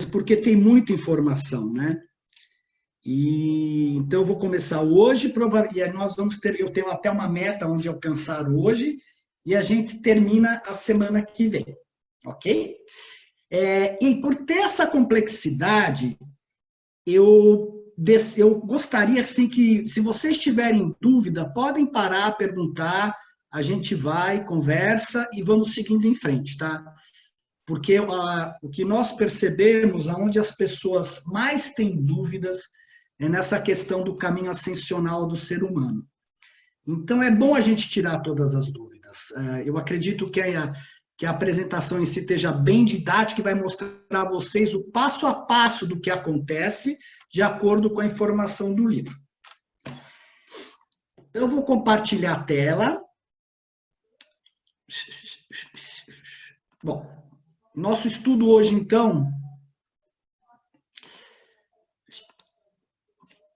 porque tem muita informação, né? E então eu vou começar hoje, e aí nós vamos ter, eu tenho até uma meta onde alcançar hoje, e a gente termina a semana que vem, ok? E por ter essa complexidade, eu gostaria assim que, se vocês tiverem dúvida, podem parar, perguntar, a gente vai, conversa e vamos seguindo em frente, tá? Porque o que nós percebemos, aonde as pessoas mais têm dúvidas, é nessa questão do caminho ascensional do ser humano. Então, é bom a gente tirar todas as dúvidas. Eu acredito que a apresentação em si esteja bem didática e vai mostrar a vocês o passo a passo do que acontece, de acordo com a informação do livro. Eu vou compartilhar a tela. Bom, nosso estudo hoje, então,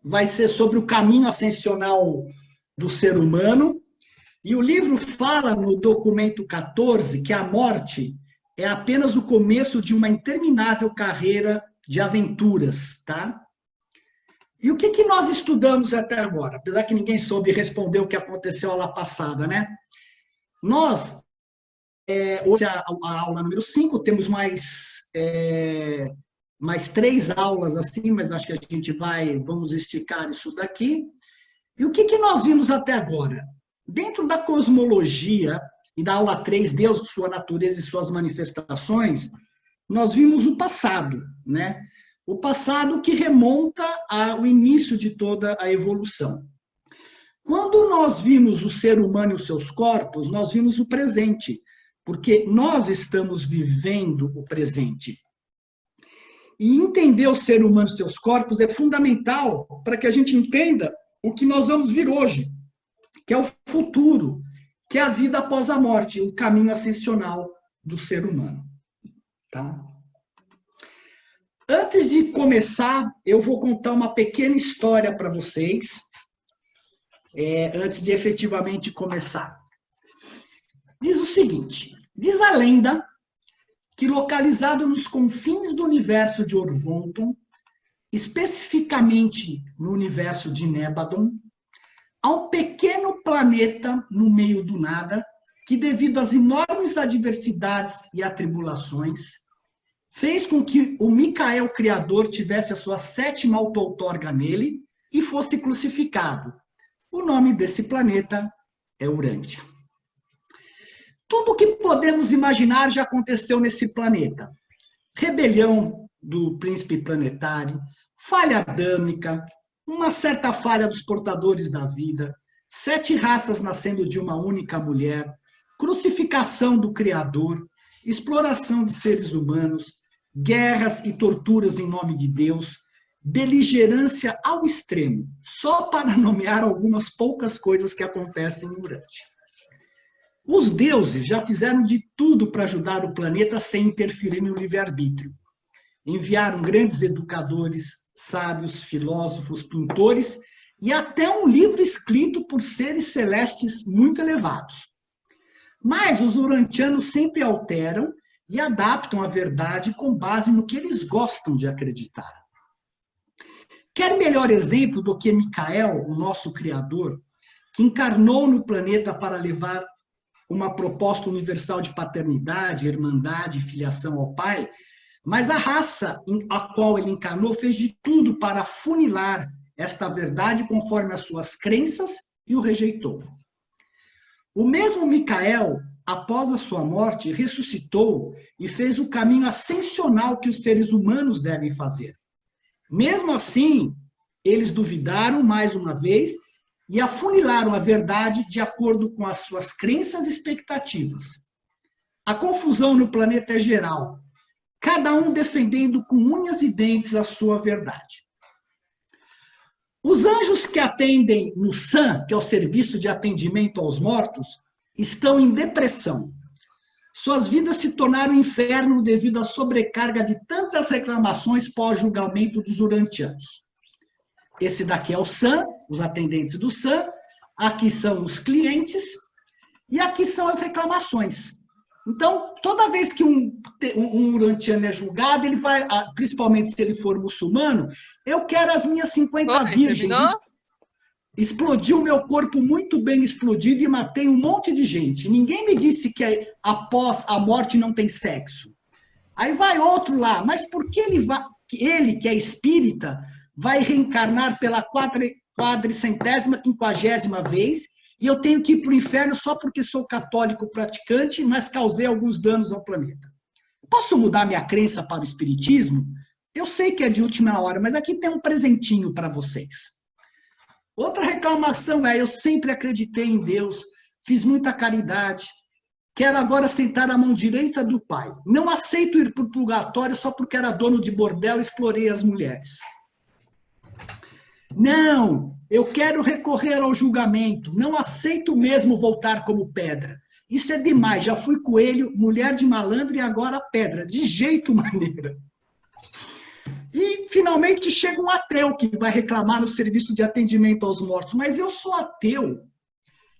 vai ser sobre o caminho ascensional do ser humano. E o livro fala no documento 14 que a morte é apenas o começo de uma interminável carreira de aventuras, tá? E o que nós estudamos até agora? Apesar que ninguém soube responder o que aconteceu lá passada, né? Nós, hoje a aula número 5, temos mais 3 aulas assim, mas acho que a gente vamos esticar isso daqui. E o que nós vimos até agora? Dentro da cosmologia e da aula 3, Deus, sua natureza e suas manifestações, nós vimos o passado, né? O passado que remonta ao início de toda a evolução. Quando nós vimos o ser humano e os seus corpos, nós vimos o presente, porque nós estamos vivendo o presente. E entender o ser humano e seus corpos é fundamental para que a gente entenda o que nós vamos vir hoje, que é o futuro, que é a vida após a morte, o caminho ascensional do ser humano. Tá? Antes de começar, eu vou contar uma pequena história para vocês, antes de efetivamente começar. Diz o seguinte, diz a lenda que localizado nos confins do universo de Orvonton, especificamente no universo de Nébadon, há um pequeno planeta no meio do nada que, devido às enormes adversidades e atribulações, fez com que o Micael Criador tivesse a sua 7ª auto-outorga nele e fosse crucificado. O nome desse planeta é Urântia. Tudo o que podemos imaginar já aconteceu nesse planeta. Rebelião do príncipe planetário, falha adâmica, uma certa falha dos portadores da vida, 7 raças nascendo de uma única mulher, crucificação do Criador, exploração de seres humanos, guerras e torturas em nome de Deus, beligerância ao extremo, só para nomear algumas poucas coisas que acontecem em Urântia. Os deuses já fizeram de tudo para ajudar o planeta sem interferir no livre-arbítrio. Enviaram grandes educadores, sábios, filósofos, pintores e até um livro escrito por seres celestes muito elevados. Mas os urantianos sempre alteram e adaptam a verdade com base no que eles gostam de acreditar. Quer melhor exemplo do que Micael, o nosso Criador, que encarnou no planeta para levar uma proposta universal de paternidade, irmandade e filiação ao Pai, mas a raça a qual ele encarnou fez de tudo para afunilar esta verdade conforme as suas crenças e o rejeitou. O mesmo Micael, após a sua morte, ressuscitou e fez o caminho ascensional que os seres humanos devem fazer. Mesmo assim, eles duvidaram mais uma vez e afunilaram a verdade de acordo com as suas crenças e expectativas. A confusão no planeta é geral, cada um defendendo com unhas e dentes a sua verdade. Os anjos que atendem no SAM, que é o Serviço de Atendimento aos Mortos, estão em depressão. Suas vidas se tornaram um inferno devido à sobrecarga de tantas reclamações pós-julgamento dos urantianos. Esse daqui é o SAM, os atendentes do SAM, aqui são os clientes e aqui são as reclamações. Então, toda vez que um urantiano é julgado, ele vai, principalmente se ele for muçulmano, eu quero as minhas 50 Oi, virgens. terminou? Explodiu o meu corpo muito bem explodido e matei um monte de gente. Ninguém me disse que após a morte não tem sexo. Aí vai outro lá, mas por que ele que é espírita, vai reencarnar pela quadricentésima, quinquagésima vez, e eu tenho que ir para o inferno só porque sou católico praticante, mas causei alguns danos ao planeta? Posso mudar minha crença para o espiritismo? Eu sei que é de última hora, mas aqui tem um presentinho para vocês. Outra reclamação é: eu sempre acreditei em Deus, fiz muita caridade, quero agora sentar à mão direita do Pai. Não aceito ir para o purgatório só porque era dono de bordel e explorei as mulheres. Não, eu quero recorrer ao julgamento. Não aceito mesmo voltar como pedra. Isso é demais. Já fui coelho, mulher de malandro e agora pedra. De jeito maneira. E, finalmente, chega um ateu que vai reclamar no serviço de atendimento aos mortos. Mas eu sou ateu.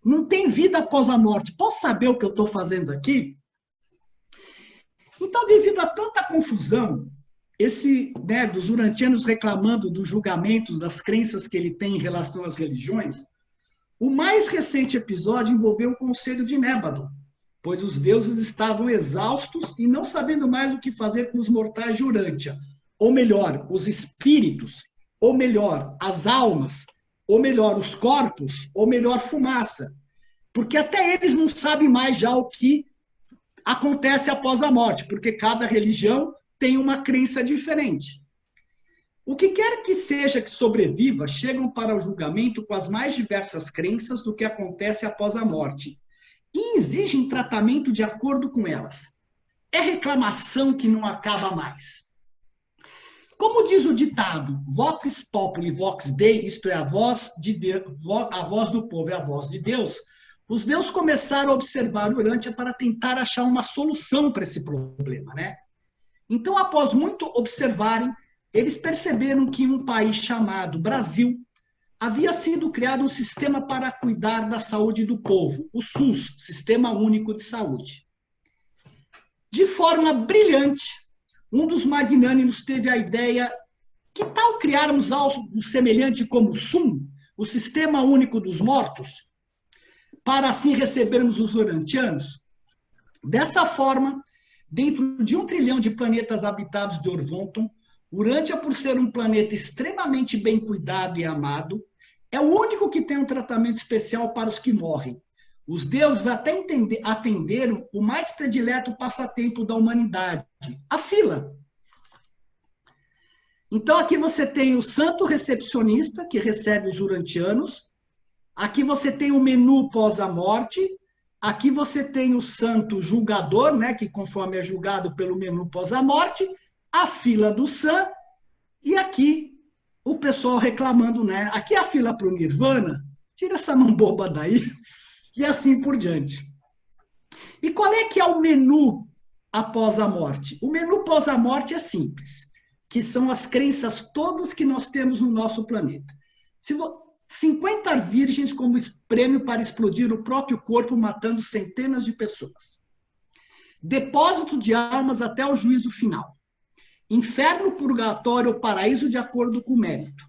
Não tem vida após a morte. Posso saber o que eu estou fazendo aqui? Então, devido a tanta confusão, dos urantianos reclamando dos julgamentos, das crenças que ele tem em relação às religiões, o mais recente episódio envolveu o conselho de Nébado, pois os deuses estavam exaustos e não sabendo mais o que fazer com os mortais de Urântia, ou melhor, os espíritos, ou melhor, as almas, ou melhor, os corpos, ou melhor, fumaça. Porque até eles não sabem mais já o que acontece após a morte, porque cada religião tem uma crença diferente. O que quer que seja que sobreviva, chegam para o julgamento com as mais diversas crenças do que acontece após a morte e exigem tratamento de acordo com elas. É reclamação que não acaba mais. Como diz o ditado, vox populi vox Dei, isto é, a voz do povo é a voz de Deus, os deuses começaram a observar Urântia para tentar achar uma solução para esse problema, né? Então, após muito observarem, eles perceberam que em um país chamado Brasil havia sido criado um sistema para cuidar da saúde do povo, o SUS, Sistema Único de Saúde. De forma brilhante, um dos magnânimes teve a ideia: que tal criarmos algo semelhante como o SUM, o Sistema Único dos Mortos, para assim recebermos os urantianos? Dessa forma, dentro de 1 trilhão de planetas habitados de Orvonton, Urântia, por ser um planeta extremamente bem cuidado e amado, é o único que tem um tratamento especial para os que morrem. Os deuses até atenderam o mais predileto passatempo da humanidade, a fila. Então, aqui você tem o santo recepcionista, que recebe os urantianos. Aqui você tem o menu pós a morte. Aqui você tem o santo julgador, né, que conforme é julgado pelo menu pós a morte, a fila do Sam, e aqui o pessoal reclamando, né? Aqui é a fila para o Nirvana, tira essa mão boba daí, e assim por diante. E qual é que é o menu após a morte? O menu pós a morte é simples, que são as crenças todas que nós temos no nosso planeta. 50 virgens como prêmio para explodir o próprio corpo, matando centenas de pessoas. Depósito de almas até o juízo final. Inferno, purgatório ou paraíso de acordo com o mérito.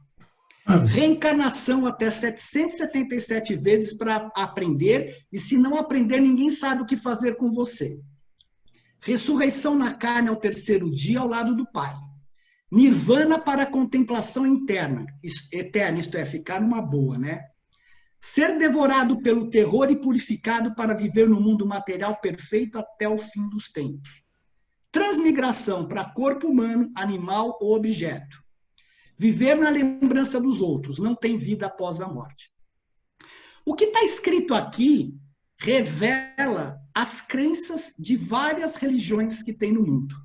Reencarnação até 777 vezes para aprender, e se não aprender, ninguém sabe o que fazer com você. Ressurreição na carne ao 3º dia, ao lado do Pai. Nirvana para contemplação eterna, isto é, ficar numa boa, né? Ser devorado pelo terror e purificado para viver no mundo material perfeito até o fim dos tempos. Transmigração para corpo humano, animal ou objeto. Viver na lembrança dos outros, não tem vida após a morte. O que está escrito aqui revela as crenças de várias religiões que tem no mundo.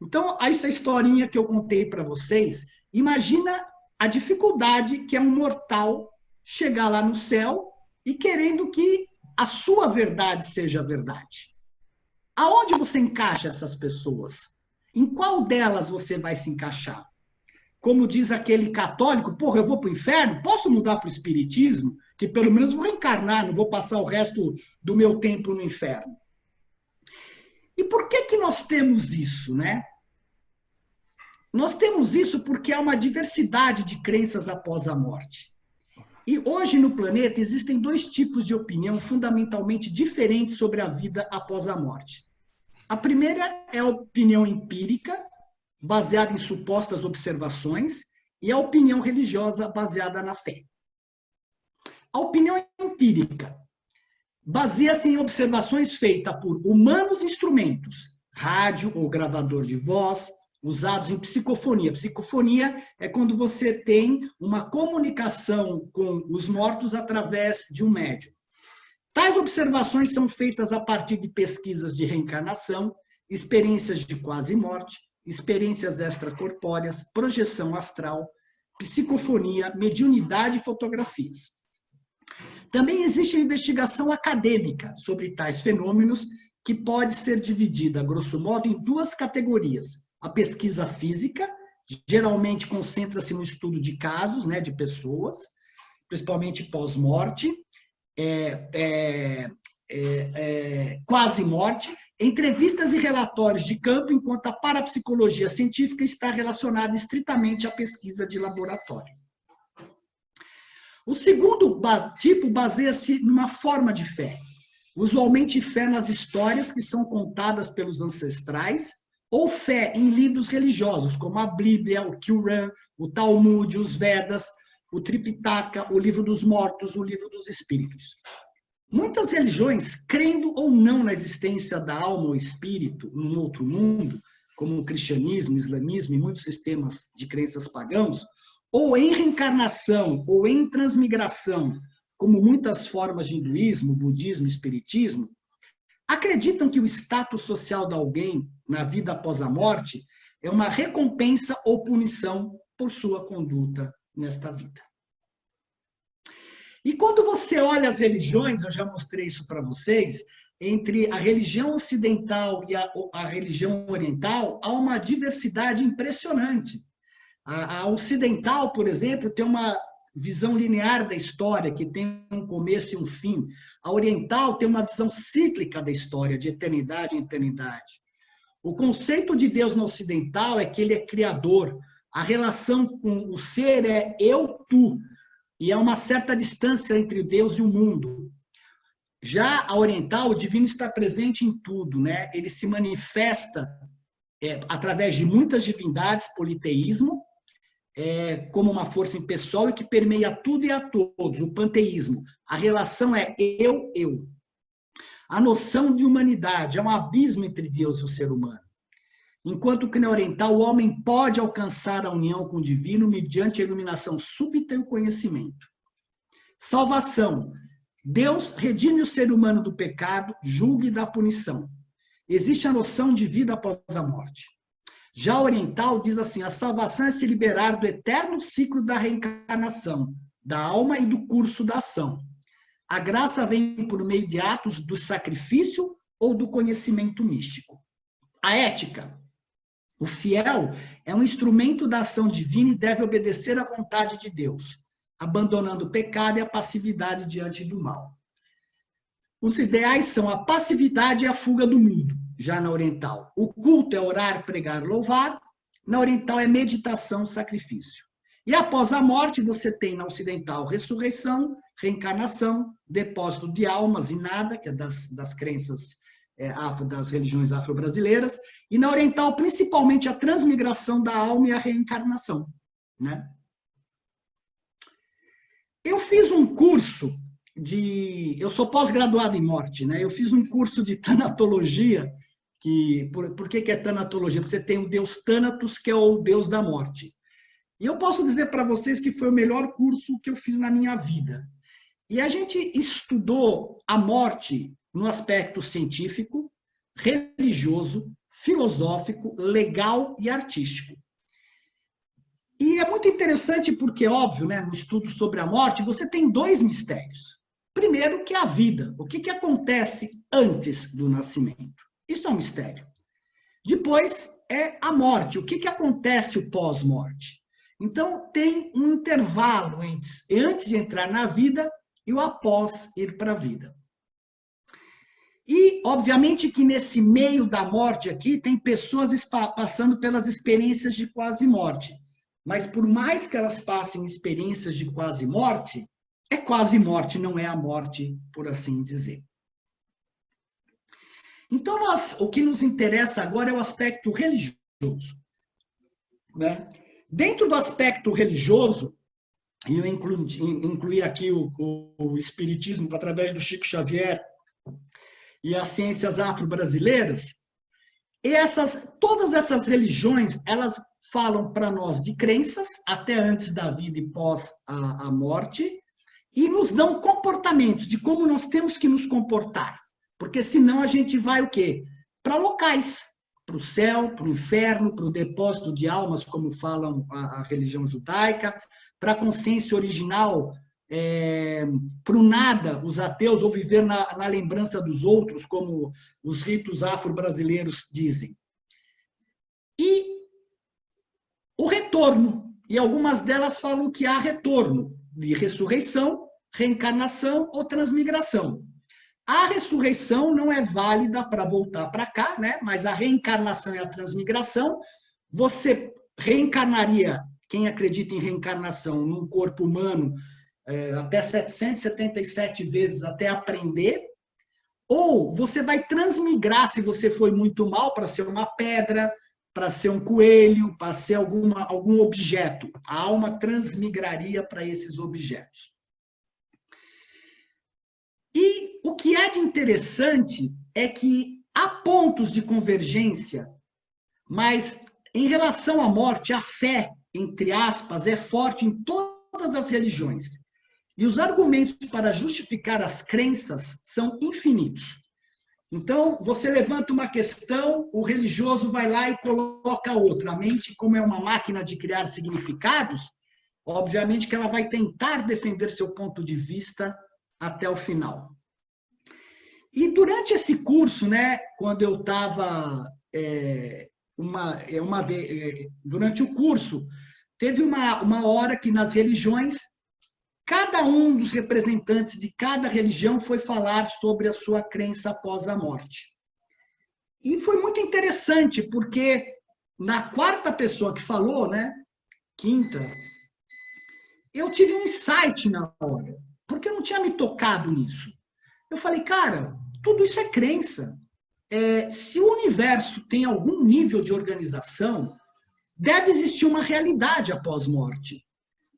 Então, essa historinha que eu contei para vocês, imagina a dificuldade que é um mortal chegar lá no céu e querendo que a sua verdade seja a verdade. Aonde você encaixa essas pessoas? Em qual delas você vai se encaixar? Como diz aquele católico, porra, eu vou para o inferno? Posso mudar para o espiritismo? Que pelo menos vou reencarnar, não vou passar o resto do meu tempo no inferno. E por que que nós temos isso, né? Nós temos isso porque há uma diversidade de crenças após a morte. E hoje no planeta existem dois tipos de opinião fundamentalmente diferentes sobre a vida após a morte. A primeira é a opinião empírica, baseada em supostas observações, e a opinião religiosa baseada na fé. A opinião empírica baseia-se em observações feitas por humanos instrumentos, rádio ou gravador de voz, usados em psicofonia. Psicofonia é quando você tem uma comunicação com os mortos através de um médium. Tais observações são feitas a partir de pesquisas de reencarnação, experiências de quase-morte, experiências extracorpóreas, projeção astral, psicofonia, mediunidade e fotografias. Também existe a investigação acadêmica sobre tais fenômenos, que pode ser dividida, grosso modo, em duas categorias. A pesquisa física, geralmente concentra-se no estudo de casos, né, de pessoas, principalmente pós-morte, quase-morte, entrevistas e relatórios de campo, enquanto a parapsicologia científica está relacionada estritamente à pesquisa de laboratório. O segundo tipo baseia-se numa forma de fé, usualmente fé nas histórias que são contadas pelos ancestrais, ou fé em livros religiosos, como a Bíblia, o Qur'an, o Talmud, os Vedas, o Tripitaka, o Livro dos Mortos, o Livro dos Espíritos. Muitas religiões, crendo ou não na existência da alma ou espírito num outro mundo, como o cristianismo, o islamismo e muitos sistemas de crenças pagãos, ou em reencarnação, ou em transmigração, como muitas formas de hinduísmo, budismo e espiritismo, acreditam que o status social de alguém na vida após a morte é uma recompensa ou punição por sua conduta nesta vida. E quando você olha as religiões, eu já mostrei isso para vocês, entre a religião ocidental e a religião oriental, há uma diversidade impressionante. A ocidental, por exemplo, tem uma visão linear da história, que tem um começo e um fim. A oriental tem uma visão cíclica da história, de eternidade em eternidade. O conceito de Deus no ocidental é que ele é criador. A relação com o ser é eu-tu. E há uma certa distância entre Deus e o mundo. Já a oriental, o divino está presente em tudo, né? Ele se manifesta através de muitas divindades, politeísmo, como uma força impessoal e que permeia tudo e a todos, o panteísmo. A relação é eu. A noção de humanidade é um abismo entre Deus e o ser humano. Enquanto que na oriental o homem pode alcançar a união com o divino mediante a iluminação súbita e o conhecimento. Salvação. Deus redime o ser humano do pecado, julga e dá punição. Existe a noção de vida após a morte. Já a oriental diz assim, a salvação é se liberar do eterno ciclo da reencarnação, da alma e do curso da ação. A graça vem por meio de atos do sacrifício ou do conhecimento místico. A ética. O fiel é um instrumento da ação divina e deve obedecer à vontade de Deus, abandonando o pecado e a passividade diante do mal. Os ideais são a passividade e a fuga do mundo, já na oriental. O culto é orar, pregar, louvar. Na oriental é meditação, sacrifício. E após a morte, você tem na ocidental ressurreição, reencarnação, depósito de almas e nada, que é das crenças das religiões afro-brasileiras, e na oriental, principalmente, a transmigração da alma e a reencarnação, né? Eu fiz um curso eu sou pós-graduado em morte, né? Eu fiz um curso de tanatologia, por que é tanatologia? Porque você tem o deus Thanatos, que é o deus da morte. E eu posso dizer para vocês que foi o melhor curso que eu fiz na minha vida. E a gente estudou a morte no aspecto científico, religioso, filosófico, legal e artístico. E é muito interessante porque, óbvio, né, no estudo sobre a morte, você tem dois mistérios. Primeiro, que é a vida. O que acontece antes do nascimento? Isso é um mistério. Depois, é a morte. O que acontece o pós-morte? Então, tem um intervalo antes de entrar na vida e o após ir para a vida. E, obviamente, que nesse meio da morte aqui, tem pessoas passando pelas experiências de quase morte. Mas, por mais que elas passem experiências de quase morte, é quase morte, não é a morte, por assim dizer. Então, o que nos interessa agora é o aspecto religioso. Né? Dentro do aspecto religioso, e eu incluí aqui o espiritismo através do Chico Xavier e as ciências afro-brasileiras, todas essas religiões, elas falam para nós de crenças até antes da vida e pós a morte, e nos dão comportamentos de como nós temos que nos comportar. Porque senão a gente vai o quê? Para locais, para o céu, para o inferno, para o depósito de almas, como falam a religião judaica, para a consciência original, para o nada, os ateus, ou viver na lembrança dos outros, como os ritos afro-brasileiros dizem. E o retorno, e algumas delas falam que há retorno de ressurreição, reencarnação ou transmigração. A ressurreição não é válida para voltar para cá, né? Mas a reencarnação e a transmigração, você reencarnaria, quem acredita em reencarnação, num corpo humano, até 777 vezes até aprender, ou você vai transmigrar, se você foi muito mal, para ser uma pedra, para ser um coelho, para ser algum objeto. A alma transmigraria para esses objetos. E o que é de interessante é que há pontos de convergência, mas em relação à morte, a fé, entre aspas, é forte em todas as religiões. E os argumentos para justificar as crenças são infinitos. Então, você levanta uma questão, o religioso vai lá e coloca outra. A mente, como é uma máquina de criar significados, obviamente que ela vai tentar defender seu ponto de vista até o final. E durante esse curso, né, quando eu estava, durante o curso, teve uma hora que nas religiões, cada um dos representantes de cada religião foi falar sobre a sua crença após a morte. E foi muito interessante, porque na quarta pessoa que falou, né, quinta, eu tive um insight na hora, porque eu não tinha me tocado nisso. Eu falei, cara, tudo isso é crença. Se o universo tem algum nível de organização, deve existir uma realidade após morte.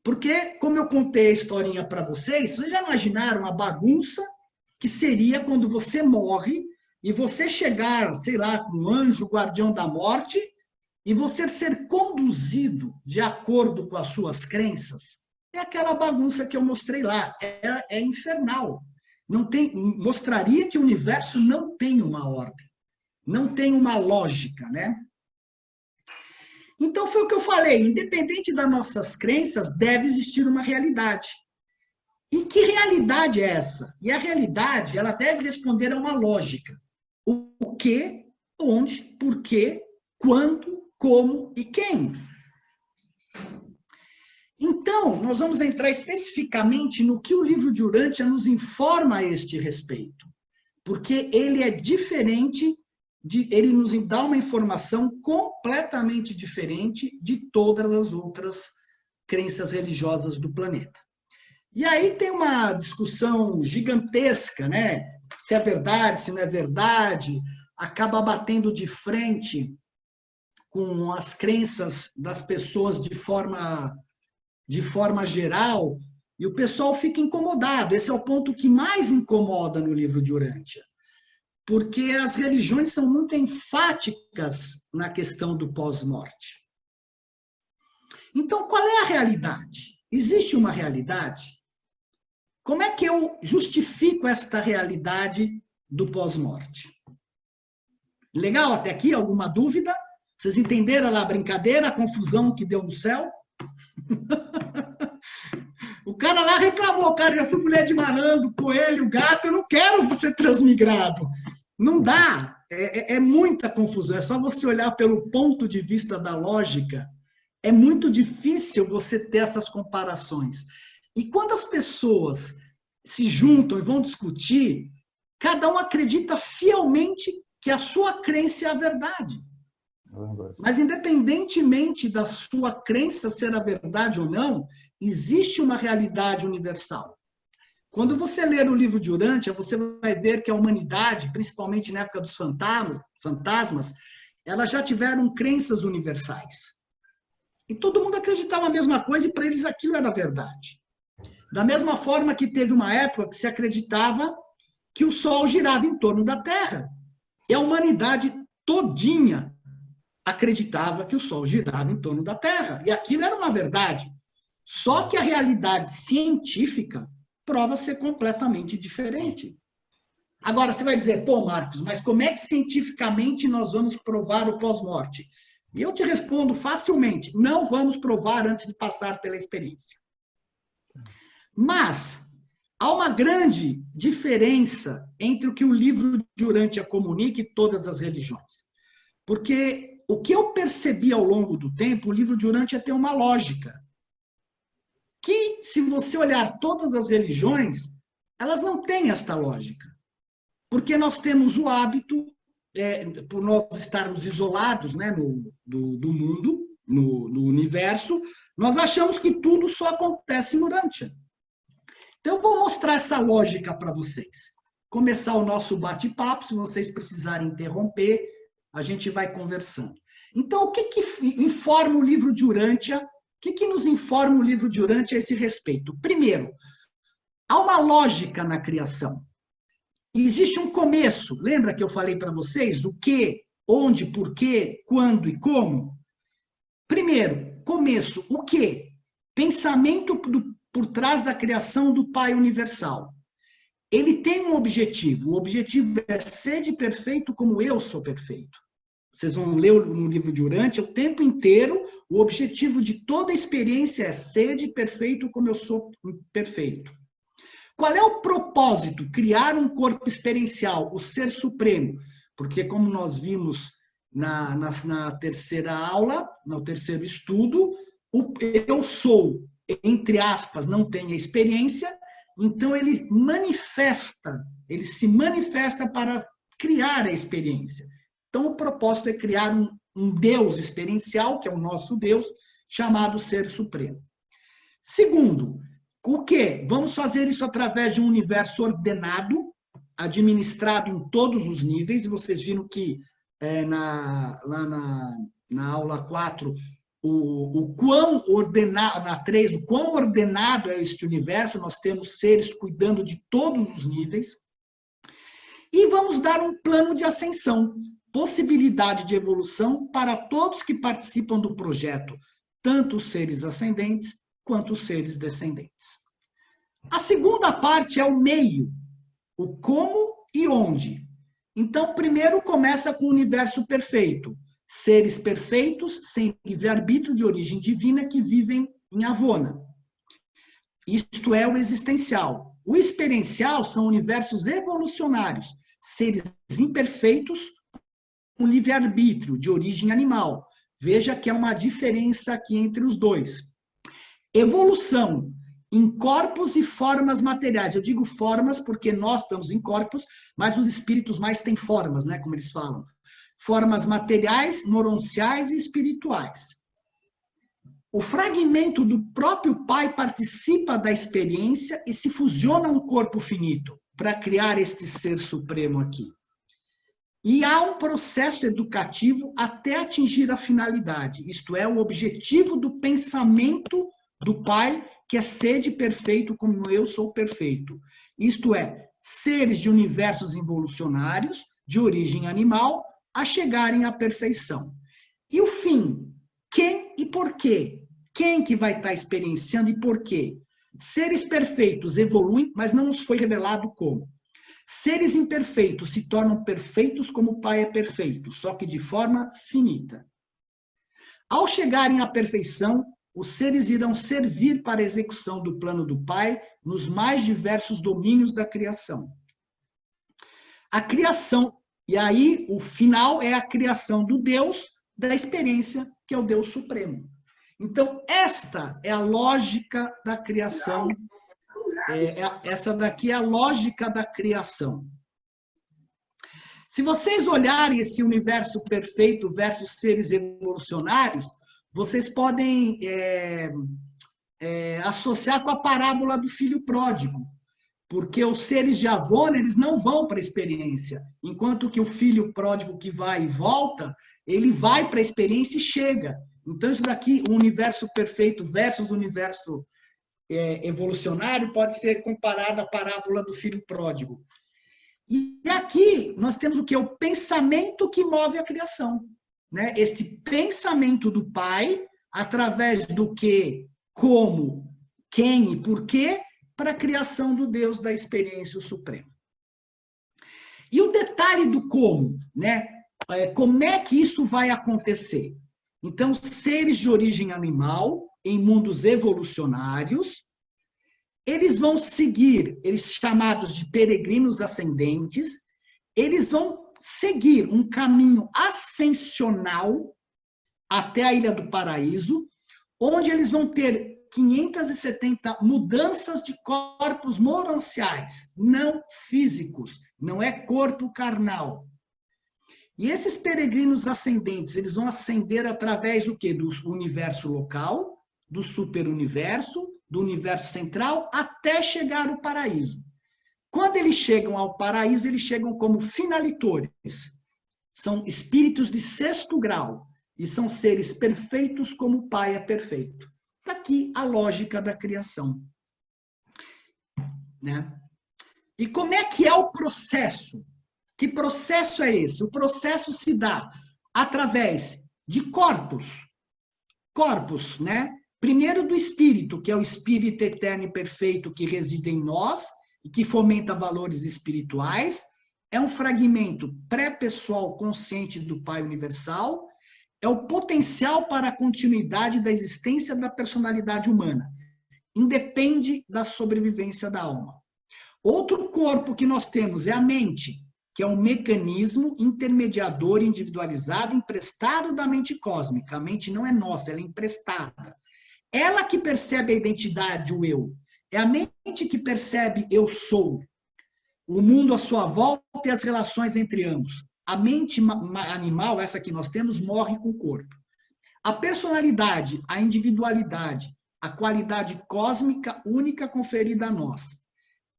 Porque, como eu contei a historinha para vocês já imaginaram a bagunça que seria quando você morre e você chegar, sei lá, com um anjo guardião da morte e você ser conduzido de acordo com as suas crenças? É aquela bagunça que eu mostrei lá. É infernal. Mostraria que o universo não tem uma ordem, não tem uma lógica, né? Então, foi o que eu falei, independente das nossas crenças, deve existir uma realidade. E que realidade é essa? E a realidade, ela deve responder a uma lógica. O que, onde, por quê, quando, como e quem. Então, nós vamos entrar especificamente no que o livro de Urântia nos informa a este respeito. Porque ele é diferente, ele nos dá uma informação completamente diferente de todas as outras crenças religiosas do planeta. E aí tem uma discussão gigantesca, né? Se é verdade, se não é verdade, acaba batendo de frente com as crenças das pessoas de forma geral, e o pessoal fica incomodado. Esse é o ponto que mais incomoda no livro de Urântia. Porque as religiões são muito enfáticas na questão do pós-morte. Então, qual é a realidade? Existe uma realidade? Como é que eu justifico esta realidade do pós-morte? Legal até aqui? Alguma dúvida? Vocês entenderam lá a brincadeira, a confusão que deu no céu? O cara lá reclamou, cara, já fui mulher de malandro, coelho, gato, eu não quero ser transmigrado. Não dá, é muita confusão, é só você olhar pelo ponto de vista da lógica, é muito difícil você ter essas comparações. E quando as pessoas se juntam e vão discutir, cada um acredita fielmente que a sua crença é a verdade. Mas, independentemente da sua crença ser a verdade ou não, existe uma realidade universal. Quando você ler o livro de Urântia, você vai ver que a humanidade, principalmente na época dos fantasmas, elas já tiveram crenças universais. E todo mundo acreditava a mesma coisa e para eles aquilo era verdade. Da mesma forma que teve uma época que se acreditava que o Sol girava em torno da Terra. E a humanidade todinha acreditava que o Sol girava em torno da Terra. E aquilo era uma verdade. Só que a realidade científica prova ser completamente diferente. Agora, você vai dizer, pô, Marcos, mas como é que cientificamente nós vamos provar o pós-morte? E eu te respondo facilmente, não vamos provar antes de passar pela experiência. Mas há uma grande diferença entre o que o livro de Urântia comunica e todas as religiões. Porque o que eu percebi ao longo do tempo, o livro de Urântia tem uma lógica. Que, se você olhar todas as religiões, elas não têm esta lógica. Porque nós temos o hábito, por nós estarmos isolados, né, do mundo, no universo, nós achamos que tudo só acontece em Urântia. Então, eu vou mostrar essa lógica para vocês. Começar o nosso bate-papo, se vocês precisarem interromper, a gente vai conversando. Então, o que informa o livro de Urântia? O que nos informa o livro de Urântia a esse respeito? Primeiro, há uma lógica na criação. Existe um começo. Lembra que eu falei para vocês o que, onde, porquê, quando e como? Primeiro, começo, o que? Pensamento por trás da criação do Pai Universal. Ele tem um objetivo. O objetivo é ser de perfeito como eu sou perfeito. Vocês vão ler no livro de Urântia o tempo inteiro, o objetivo de toda a experiência é ser de perfeito como eu sou perfeito. Qual é o propósito? Criar um corpo experiencial, o Ser Supremo. Porque, como nós vimos na terceira aula, no terceiro estudo, o eu sou, entre aspas, não tem a experiência, então ele se manifesta para criar a experiência. Então, o propósito é criar um Deus experiencial, que é o nosso Deus, chamado Ser Supremo. Segundo, o quê? Vamos fazer isso através de um universo ordenado, administrado em todos os níveis. Vocês viram que lá na aula 4, o quão ordenado, na 3, o quão ordenado é este universo, nós temos seres cuidando de todos os níveis. E vamos dar um plano de ascensão, possibilidade de evolução para todos que participam do projeto, tanto os seres ascendentes quanto os seres descendentes. A segunda parte é o meio, o como e onde. Então, primeiro começa com o universo perfeito, seres perfeitos, sem livre-arbítrio de origem divina, que vivem em Avona. Isto é o existencial. O experiencial são universos evolucionários, seres imperfeitos com livre-arbítrio de origem animal. Veja que há uma diferença aqui entre os dois. Evolução em corpos e formas materiais. Eu digo formas porque nós estamos em corpos, mas os espíritos mais têm formas, né, como eles falam. Formas materiais, moronciais e espirituais. O fragmento do próprio Pai participa da experiência e se fusiona a um corpo finito para criar este Ser Supremo aqui. E há um processo educativo até atingir a finalidade, isto é, o objetivo do pensamento do Pai, que é ser de perfeito como eu sou perfeito. Isto é, seres de universos involucionários, de origem animal, a chegarem à perfeição. E o fim, quem e por quê? Quem que vai estar experienciando e por quê? Seres perfeitos evoluem, mas não nos foi revelado como. Seres imperfeitos se tornam perfeitos como o Pai é perfeito, só que de forma finita. Ao chegarem à perfeição, os seres irão servir para a execução do plano do Pai nos mais diversos domínios da criação. A criação, e aí o final é a criação do Deus da experiência, que é o Deus Supremo. Então, esta é a lógica da criação. Essa daqui é a lógica da criação. Se vocês olharem esse universo perfeito versus seres evolucionários, vocês podem associar com a parábola do filho pródigo, porque os seres de Avona, eles não vão para a experiência, enquanto que o filho pródigo que vai e volta, ele vai para a experiência e chega. Então, isso daqui, o universo perfeito versus o universo evolucionário, pode ser comparado à parábola do filho pródigo. E aqui nós temos o que? O pensamento que move a criação. Né? Este pensamento do Pai, através do que, como, quem e porquê, para a criação do Deus da experiência suprema. E o detalhe do como, né? Como é que isso vai acontecer? Então, seres de origem animal, em mundos evolucionários, eles vão seguir, eles chamados de peregrinos ascendentes, eles vão seguir um caminho ascensional até a Ilha do Paraíso, onde eles vão ter 570 mudanças de corpos moronciais, não físicos, não é corpo carnal. E esses peregrinos ascendentes, eles vão ascender através do quê? Do universo local, do superuniverso, do universo central, até chegar ao paraíso. Quando eles chegam ao paraíso, eles chegam como finalitores. São espíritos de 6º grau, e são seres perfeitos como o Pai é perfeito. Daqui a lógica da criação. Né? E como é que é o processo? Que processo é esse? O processo se dá através de corpos. Corpos, né? Primeiro do espírito, que é o espírito eterno e perfeito que reside em nós e que fomenta valores espirituais. É um fragmento pré-pessoal consciente do Pai Universal. É o potencial para a continuidade da existência da personalidade humana. Independe da sobrevivência da alma. Outro corpo que nós temos é a mente, que é um mecanismo intermediador individualizado emprestado da mente cósmica. A mente não é nossa, ela é emprestada. Ela que percebe a identidade, o eu. É a mente que percebe eu sou, o mundo à sua volta e as relações entre ambos. A mente animal, essa que nós temos, morre com o corpo. A personalidade, a individualidade, a qualidade cósmica única conferida a nós.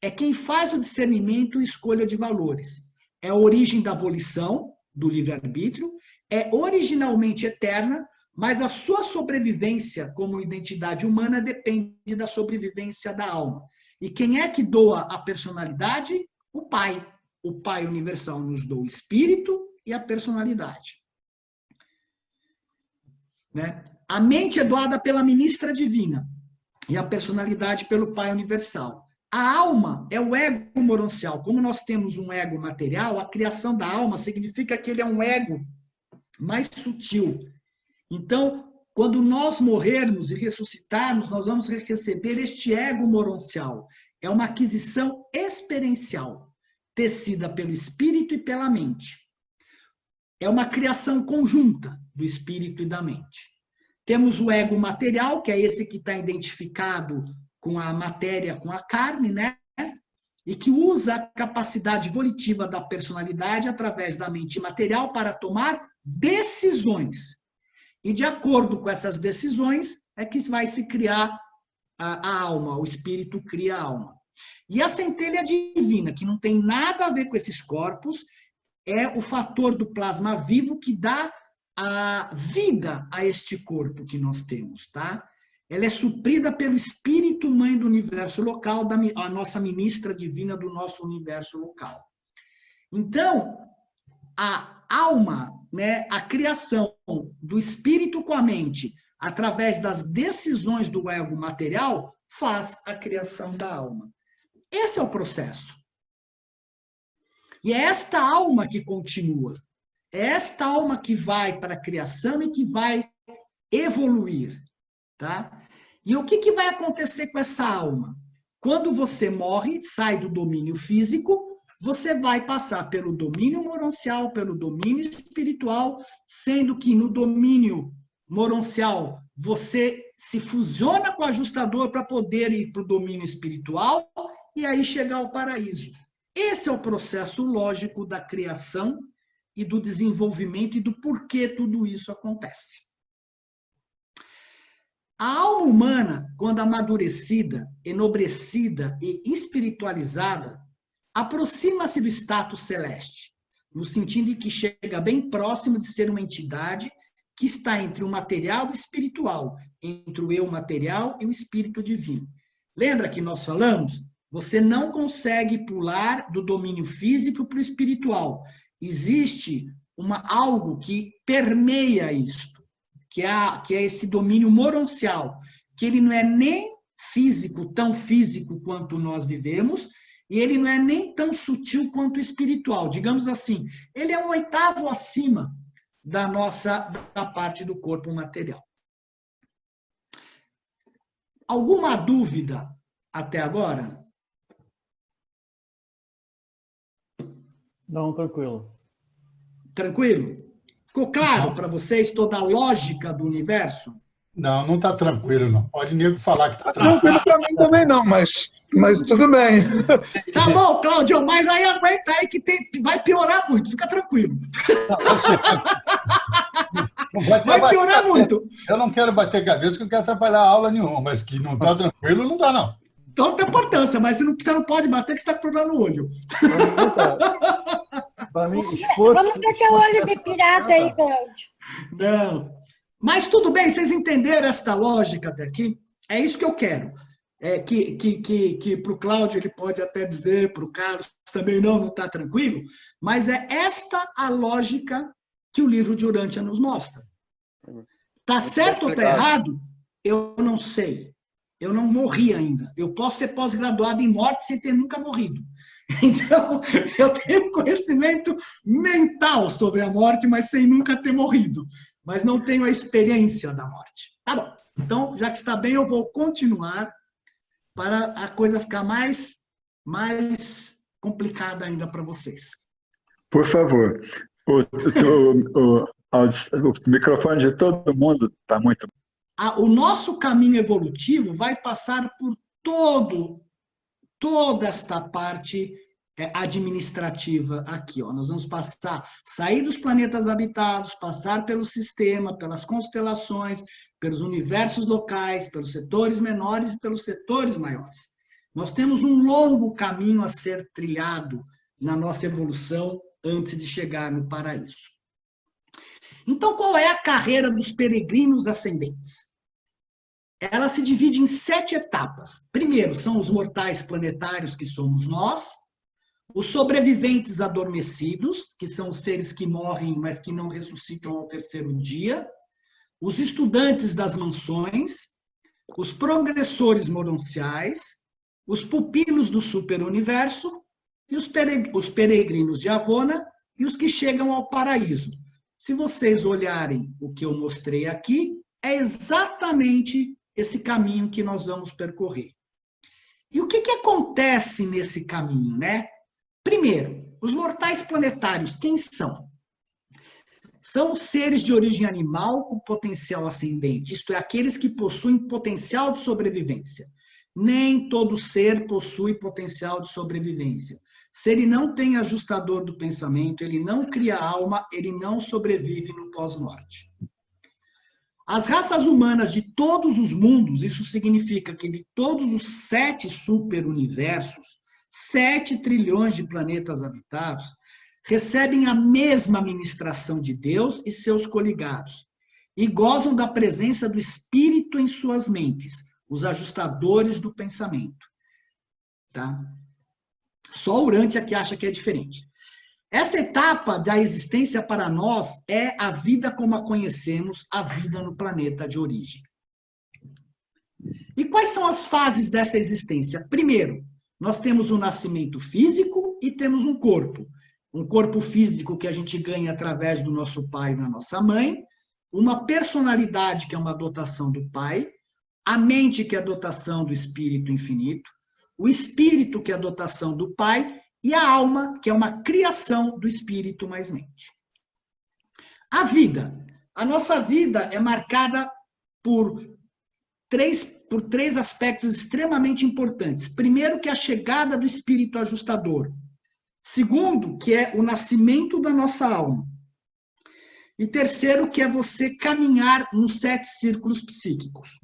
É quem faz o discernimento e escolha de valores. É a origem da volição, do livre-arbítrio, é originalmente eterna, mas a sua sobrevivência como identidade humana depende da sobrevivência da alma. E quem é que doa a personalidade? O Pai. O Pai Universal nos doa o espírito e a personalidade. Né? A mente é doada pela ministra divina e a personalidade pelo Pai Universal. A alma é o ego moroncial. Como nós temos um ego material, a criação da alma significa que ele é um ego mais sutil. Então, quando nós morrermos e ressuscitarmos, nós vamos receber este ego moroncial. É uma aquisição experiencial, tecida pelo espírito e pela mente. É uma criação conjunta do espírito e da mente. Temos o ego material, que é esse que está identificado com a matéria, com a carne, né? E que usa a capacidade volitiva da personalidade através da mente material para tomar decisões. E de acordo com essas decisões é que vai se criar a alma, o espírito cria a alma. E a centelha divina, que não tem nada a ver com esses corpos, é o fator do plasma vivo que dá a vida a este corpo que nós temos, tá? Ela é suprida pelo espírito mãe do universo local, a nossa ministra divina do nosso universo local. Então, a alma, né, a criação do espírito com a mente, através das decisões do ego material, faz a criação da alma. Esse é o processo. E é esta alma que continua. É esta alma que vai para a criação e que vai evoluir. Tá? E o que vai acontecer com essa alma? Quando você morre, sai do domínio físico, você vai passar pelo domínio moroncial, pelo domínio espiritual, sendo que no domínio moroncial você se fusiona com o ajustador para poder ir para o domínio espiritual e aí chegar ao paraíso. Esse é o processo lógico da criação e do desenvolvimento e do porquê tudo isso acontece. A alma humana, quando amadurecida, enobrecida e espiritualizada, aproxima-se do status celeste, no sentido de que chega bem próximo de ser uma entidade que está entre o material e o espiritual, entre o eu material e o espírito divino. Lembra que nós falamos? Você não consegue pular do domínio físico para o espiritual. Existe algo que permeia isto, que é esse domínio moroncial, que ele não é nem físico, tão físico quanto nós vivemos, e ele não é nem tão sutil quanto espiritual. Digamos assim, ele é um oitavo acima da parte do corpo material. Alguma dúvida até agora? Não, tranquilo. Tranquilo? Ficou claro para vocês toda a lógica do universo? Não, não está tranquilo, não. Pode nego falar que está tranquilo. tranquilo. Para mim também não, mas tudo bem. Tá bom, Cláudio, mas aí aguenta aí que vai piorar muito, fica tranquilo. Vai piorar muito. Eu não quero bater cabeça, que eu quero atrapalhar a aula nenhuma, mas que não está tranquilo, não está, não. Então tem importância, mas você não pode bater que você está com problema no olho. Para mim, vamos ver teu olho de pirata aí, Cláudio. Não. Mas tudo bem, vocês entenderam esta lógica até aqui? É isso que eu quero. Que para o Cláudio ele pode até dizer, para o Carlos também não está tranquilo, mas é esta a lógica que o livro de Urântia nos mostra. Está certo ou está errado? Eu não sei. Eu não morri ainda. Eu posso ser pós-graduado em morte sem ter nunca morrido. Então, eu tenho conhecimento mental sobre a morte, mas sem nunca ter morrido. Mas não tenho a experiência da morte. Tá bom. Então, já que está bem, eu vou continuar para a coisa ficar mais complicada ainda para vocês. Por favor. O microfone de todo mundo está muito... O nosso caminho evolutivo vai passar por toda esta parte administrativa aqui. Ó. Nós vamos sair dos planetas habitados, passar pelo sistema, pelas constelações, pelos universos locais, pelos setores menores e pelos setores maiores. Nós temos um longo caminho a ser trilhado na nossa evolução antes de chegar no paraíso. Então, qual é a carreira dos peregrinos ascendentes? Ela se divide em 7 etapas. Primeiro, são os mortais planetários, que somos nós, os sobreviventes adormecidos, que são os seres que morrem, mas que não ressuscitam ao terceiro dia, os estudantes das mansões, os progressores moronciais, os pupilos do superuniverso e os peregrinos de Avona e os que chegam ao paraíso. Se vocês olharem o que eu mostrei aqui, é exatamente esse caminho que nós vamos percorrer. E o que acontece nesse caminho, né? Primeiro, os mortais planetários, quem são? São seres de origem animal com potencial ascendente, isto é, aqueles que possuem potencial de sobrevivência. Nem todo ser possui potencial de sobrevivência. Se ele não tem ajustador do pensamento, ele não cria alma, ele não sobrevive no pós-morte. As raças humanas de todos os mundos, isso significa que de todos os 7 superuniversos, 7 trilhões de planetas habitados, recebem a mesma ministração de Deus e seus coligados, e gozam da presença do Espírito em suas mentes, os ajustadores do pensamento. Tá? Só Urântia que acha que é diferente. Essa etapa da existência para nós é a vida como a conhecemos, a vida no planeta de origem. E quais são as fases dessa existência? Primeiro, nós temos o nascimento físico e temos um corpo. Um corpo físico que a gente ganha através do nosso pai e da nossa mãe, uma personalidade que é uma dotação do pai, a mente que é a dotação do espírito infinito, o espírito que é a dotação do pai e a alma que é uma criação do espírito mais mente. A vida. A nossa vida é marcada por três aspectos extremamente importantes. Primeiro, que é a chegada do espírito ajustador. Segundo, que é o nascimento da nossa alma. E terceiro, que é você caminhar nos 7 círculos psíquicos.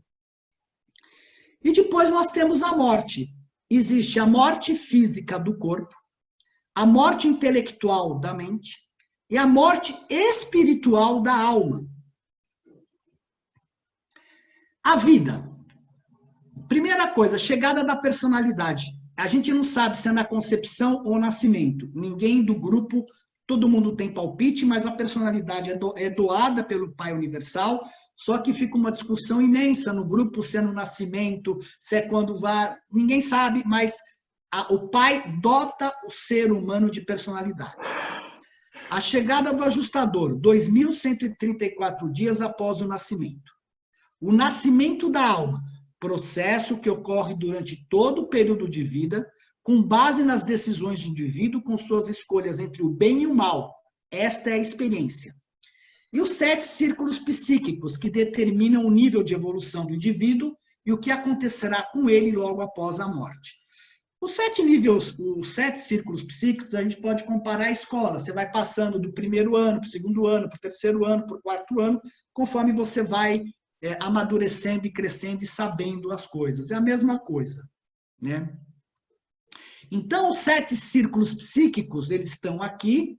E depois nós temos a morte. Existe a morte física do corpo, a morte intelectual da mente e a morte espiritual da alma. A vida. Primeira coisa, chegada da personalidade. A gente não sabe se é na concepção ou nascimento. Ninguém do grupo, todo mundo tem palpite, mas a personalidade é doada pelo Pai Universal, só que fica uma discussão imensa no grupo, se é no nascimento, se é quando vai... Ninguém sabe, mas o Pai dota o ser humano de personalidade. A chegada do ajustador, 2.134 dias após o nascimento. O nascimento da alma, processo que ocorre durante todo o período de vida, com base nas decisões do indivíduo, com suas escolhas entre o bem e o mal. Esta é a experiência. E os 7 círculos psíquicos, que determinam o nível de evolução do indivíduo e o que acontecerá com ele logo após a morte. Os 7 círculos psíquicos, a gente pode comparar a escola. Você vai passando do primeiro ano para o segundo ano, para o terceiro ano, para o quarto ano, conforme você vai amadurecendo e crescendo e sabendo as coisas. É a mesma coisa, né? Então, os 7 círculos psíquicos, eles estão aqui.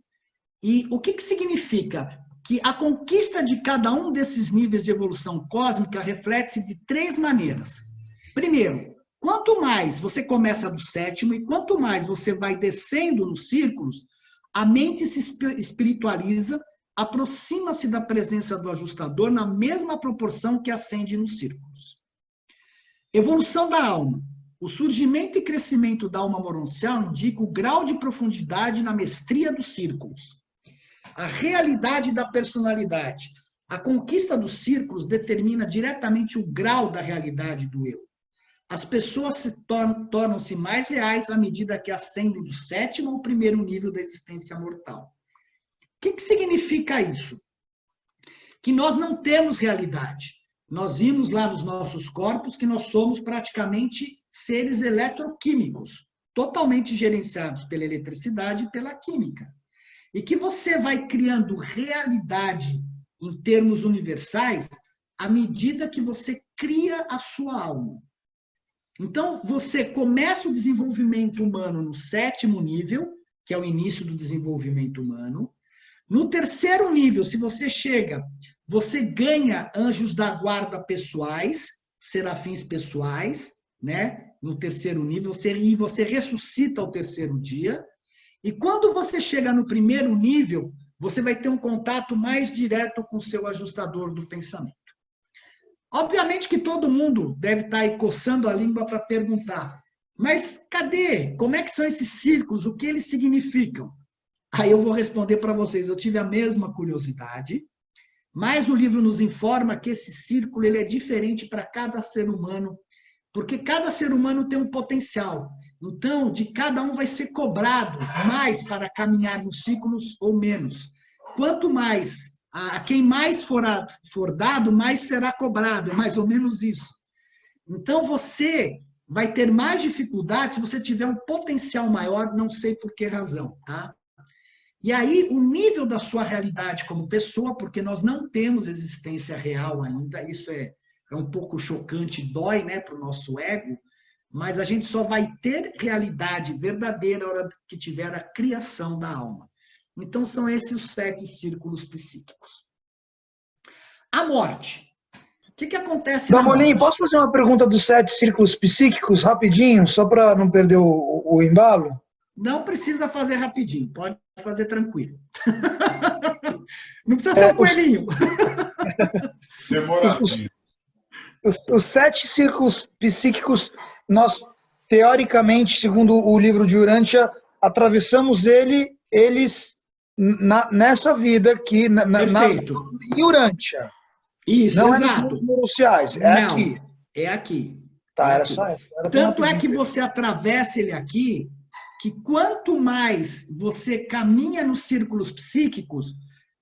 E o que significa? Que a conquista de cada um desses níveis de evolução cósmica reflete-se de 3 maneiras. Primeiro, quanto mais você começa do 7º e quanto mais você vai descendo nos círculos, a mente se espiritualiza, aproxima-se da presença do ajustador na mesma proporção que ascende nos círculos. Evolução da alma. O surgimento e crescimento da alma moroncial indica o grau de profundidade na mestria dos círculos. A realidade da personalidade. A conquista dos círculos determina diretamente o grau da realidade do eu. As pessoas tornam-se mais reais à medida que ascendem do 7º ao 1º nível da existência mortal. O que significa isso? Que nós não temos realidade. Nós vimos lá nos nossos corpos que nós somos praticamente seres eletroquímicos, totalmente gerenciados pela eletricidade e pela química. E que você vai criando realidade em termos universais à medida que você cria a sua alma. Então, você começa o desenvolvimento humano no 7º nível, que é o início do desenvolvimento humano. No 3º nível, se você chega, você ganha anjos da guarda pessoais, serafins pessoais, né? No 3º nível, e você ressuscita ao 3º dia. E quando você chega no 1º nível, você vai ter um contato mais direto com o seu ajustador do pensamento. Obviamente que todo mundo deve estar aí coçando a língua para perguntar, mas cadê? Como é que são esses círculos? O que eles significam? Aí eu vou responder para vocês. Eu tive a mesma curiosidade, mas o livro nos informa que esse círculo ele é diferente para cada ser humano, porque cada ser humano tem um potencial. Então, de cada um vai ser cobrado mais para caminhar nos ciclos ou menos. Quanto mais, a quem mais for dado, mais será cobrado. É mais ou menos isso. Então, você vai ter mais dificuldade se você tiver um potencial maior, não sei por que razão, tá? E aí, o nível da sua realidade como pessoa, porque nós não temos existência real ainda, isso é um pouco chocante, dói, né, para o nosso ego, mas a gente só vai ter realidade verdadeira na hora que tiver a criação da alma. Então, são esses os 7 círculos psíquicos. A morte. O que acontece na morte? Damolim, posso fazer uma pergunta dos 7 círculos psíquicos, rapidinho, só para não perder o embalo? Não precisa fazer rapidinho, pode fazer tranquilo. Não precisa ser um coelhinho. Demoradinho. Os 7 círculos psíquicos, nós, teoricamente, segundo o livro de Urântia, atravessamos eles nessa vida aqui, em Urântia. Isso, não exato. Não é nos moronciais, é não, aqui. É aqui. Tá, é era aqui. só isso. Tanto é que você atravessa ele aqui, que quanto mais você caminha nos círculos psíquicos,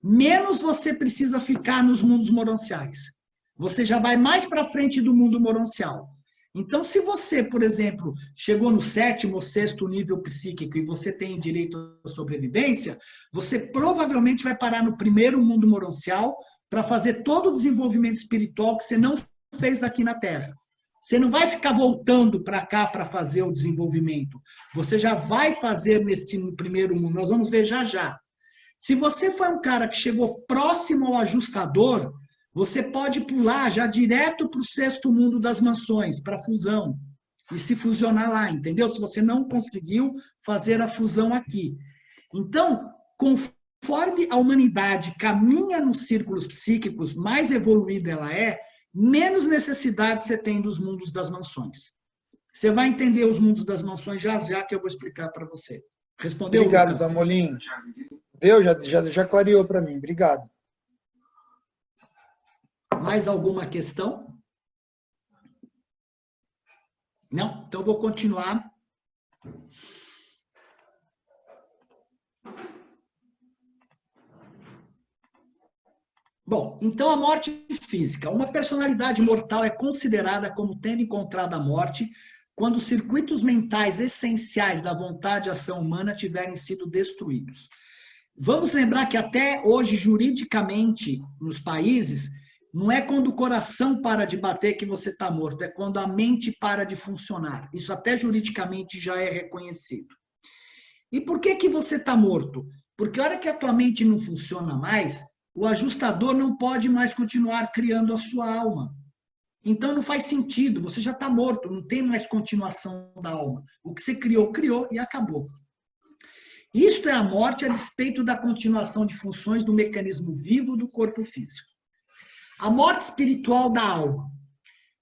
menos você precisa ficar nos mundos moronciais. Você já vai mais para frente do mundo moroncial. Então, se você, por exemplo, chegou no 7º ou 6º nível psíquico e você tem direito à sobrevivência, você provavelmente vai parar no 1º mundo moroncial para fazer todo o desenvolvimento espiritual que você não fez aqui na Terra. Você não vai ficar voltando para cá para fazer o desenvolvimento. Você já vai fazer nesse 1º mundo. Nós vamos ver já já. Se você foi um cara que chegou próximo ao ajustador, você pode pular já direto para o 6º mundo das mansões, para a fusão, e se fusionar lá, entendeu? Se você não conseguiu fazer a fusão aqui. Então, conforme a humanidade caminha nos círculos psíquicos, mais evoluída ela é, menos necessidade você tem dos mundos das mansões. Você vai entender os mundos das mansões já já que eu vou explicar para você. Respondeu, Obrigado, Lucas? Damolim. Deu, já clareou para mim. Obrigado. Mais alguma questão? Não? Então eu vou continuar. Bom, então a morte física. Uma personalidade mortal é considerada como tendo encontrado a morte quando os circuitos mentais essenciais da vontade e ação humana tiverem sido destruídos. Vamos lembrar que até hoje, juridicamente, nos países, não é quando o coração para de bater que você está morto, é quando a mente para de funcionar. Isso até juridicamente já é reconhecido. E por que você está morto? Porque a hora que a tua mente não funciona mais, o ajustador não pode mais continuar criando a sua alma. Então não faz sentido, você já está morto, não tem mais continuação da alma. O que você criou, criou e acabou. Isto é a morte a despeito da continuação de funções do mecanismo vivo do corpo físico. A morte espiritual da alma.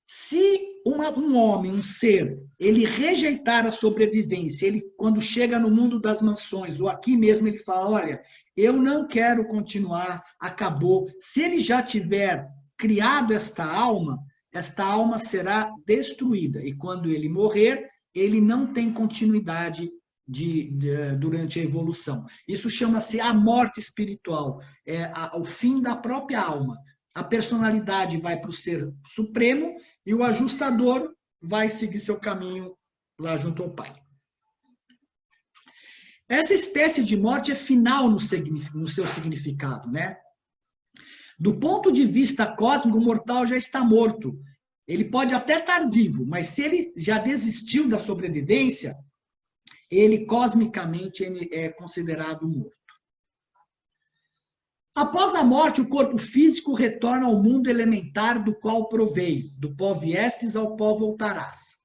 Se um homem, um ser, ele rejeitar a sobrevivência, ele quando chega no mundo das mansões, ou aqui mesmo ele fala, olha, eu não quero continuar, acabou. Se ele já tiver criado esta alma será destruída. E quando ele morrer, ele não tem continuidade durante a evolução. Isso chama-se a morte espiritual, o fim da própria alma. A personalidade vai para o ser supremo e o ajustador vai seguir seu caminho lá junto ao Pai. Essa espécie de morte é final no seu significado, né? Do ponto de vista cósmico, o mortal já está morto. Ele pode até estar vivo, mas se ele já desistiu da sobrevivência, ele cosmicamente é considerado morto. Após a morte, o corpo físico retorna ao mundo elementar do qual proveio, do pó viestes ao pó voltarás.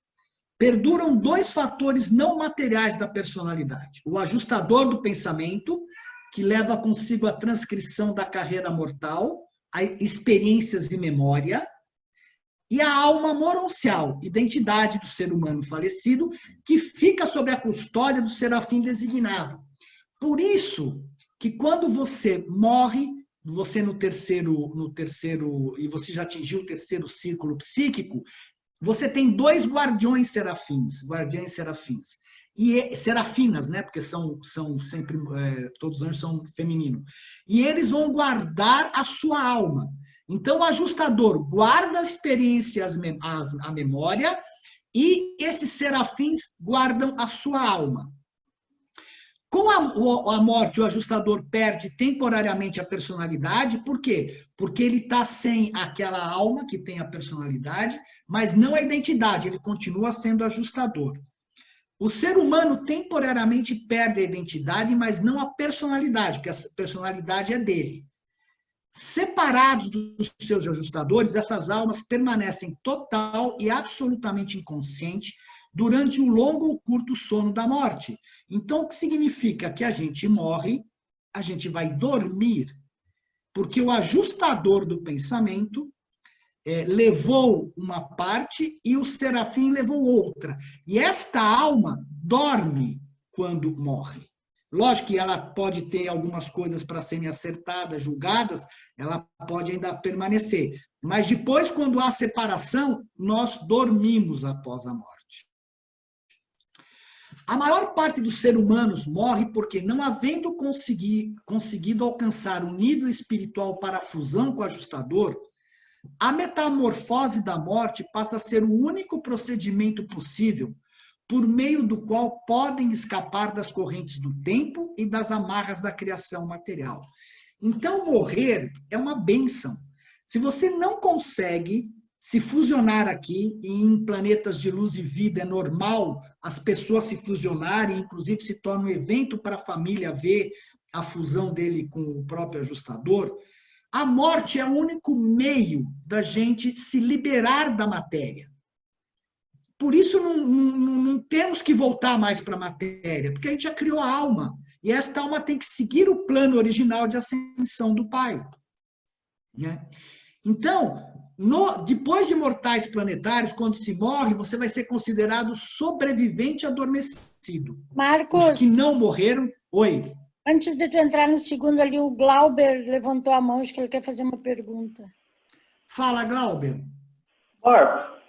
Perduram dois fatores não materiais da personalidade. O ajustador do pensamento, que leva consigo a transcrição da carreira mortal, experiências e memória, e a alma moroncial, identidade do ser humano falecido, que fica sob a custódia do serafim designado. Por isso que quando você morre, você no terceiro, e você já atingiu o terceiro círculo psíquico, você tem dois guardiões serafins, e serafinas, né? Porque são sempre, todos os anjos são femininos. E eles vão guardar a sua alma. Então, o ajustador guarda a experiência, a memória, e esses serafins guardam a sua alma. Com a morte, o ajustador perde temporariamente a personalidade. Por quê? Porque ele está sem aquela alma que tem a personalidade, mas não a identidade, ele continua sendo ajustador. O ser humano temporariamente perde a identidade, mas não a personalidade, porque a personalidade é dele. Separados dos seus ajustadores, essas almas permanecem total e absolutamente inconscientes durante um longo ou curto sono da morte. Então, o que significa? Que a gente morre, a gente vai dormir, porque o ajustador do pensamento levou uma parte e o serafim levou outra. E esta alma dorme quando morre. Lógico que ela pode ter algumas coisas para serem acertadas, julgadas, ela pode ainda permanecer. Mas depois, quando há separação, nós dormimos após a morte. A maior parte dos seres humanos morre porque, não havendo conseguido alcançar um nível espiritual para a fusão com o ajustador, A metamorfose da morte passa a ser o único procedimento possível por meio do qual podem escapar das correntes do tempo e das amarras da criação material. Então, morrer é uma bênção. Se você não consegue se fusionar aqui, e em planetas de luz e vida é normal as pessoas se fusionarem, inclusive se torna um evento para a família ver a fusão dele com o próprio ajustador, a morte é o único meio da gente se liberar da matéria. Por isso não temos que voltar mais para a matéria, porque a gente já criou a alma. E esta alma tem que seguir o plano original de ascensão do Pai. Né? Então, depois de mortais planetários, quando se morre, você vai ser considerado sobrevivente adormecido. Marcos, os que não morreram... Oi. Antes de tu entrar no segundo ali, o Glauber levantou a mão, acho que ele quer fazer uma pergunta. Fala, Glauber. Marcos,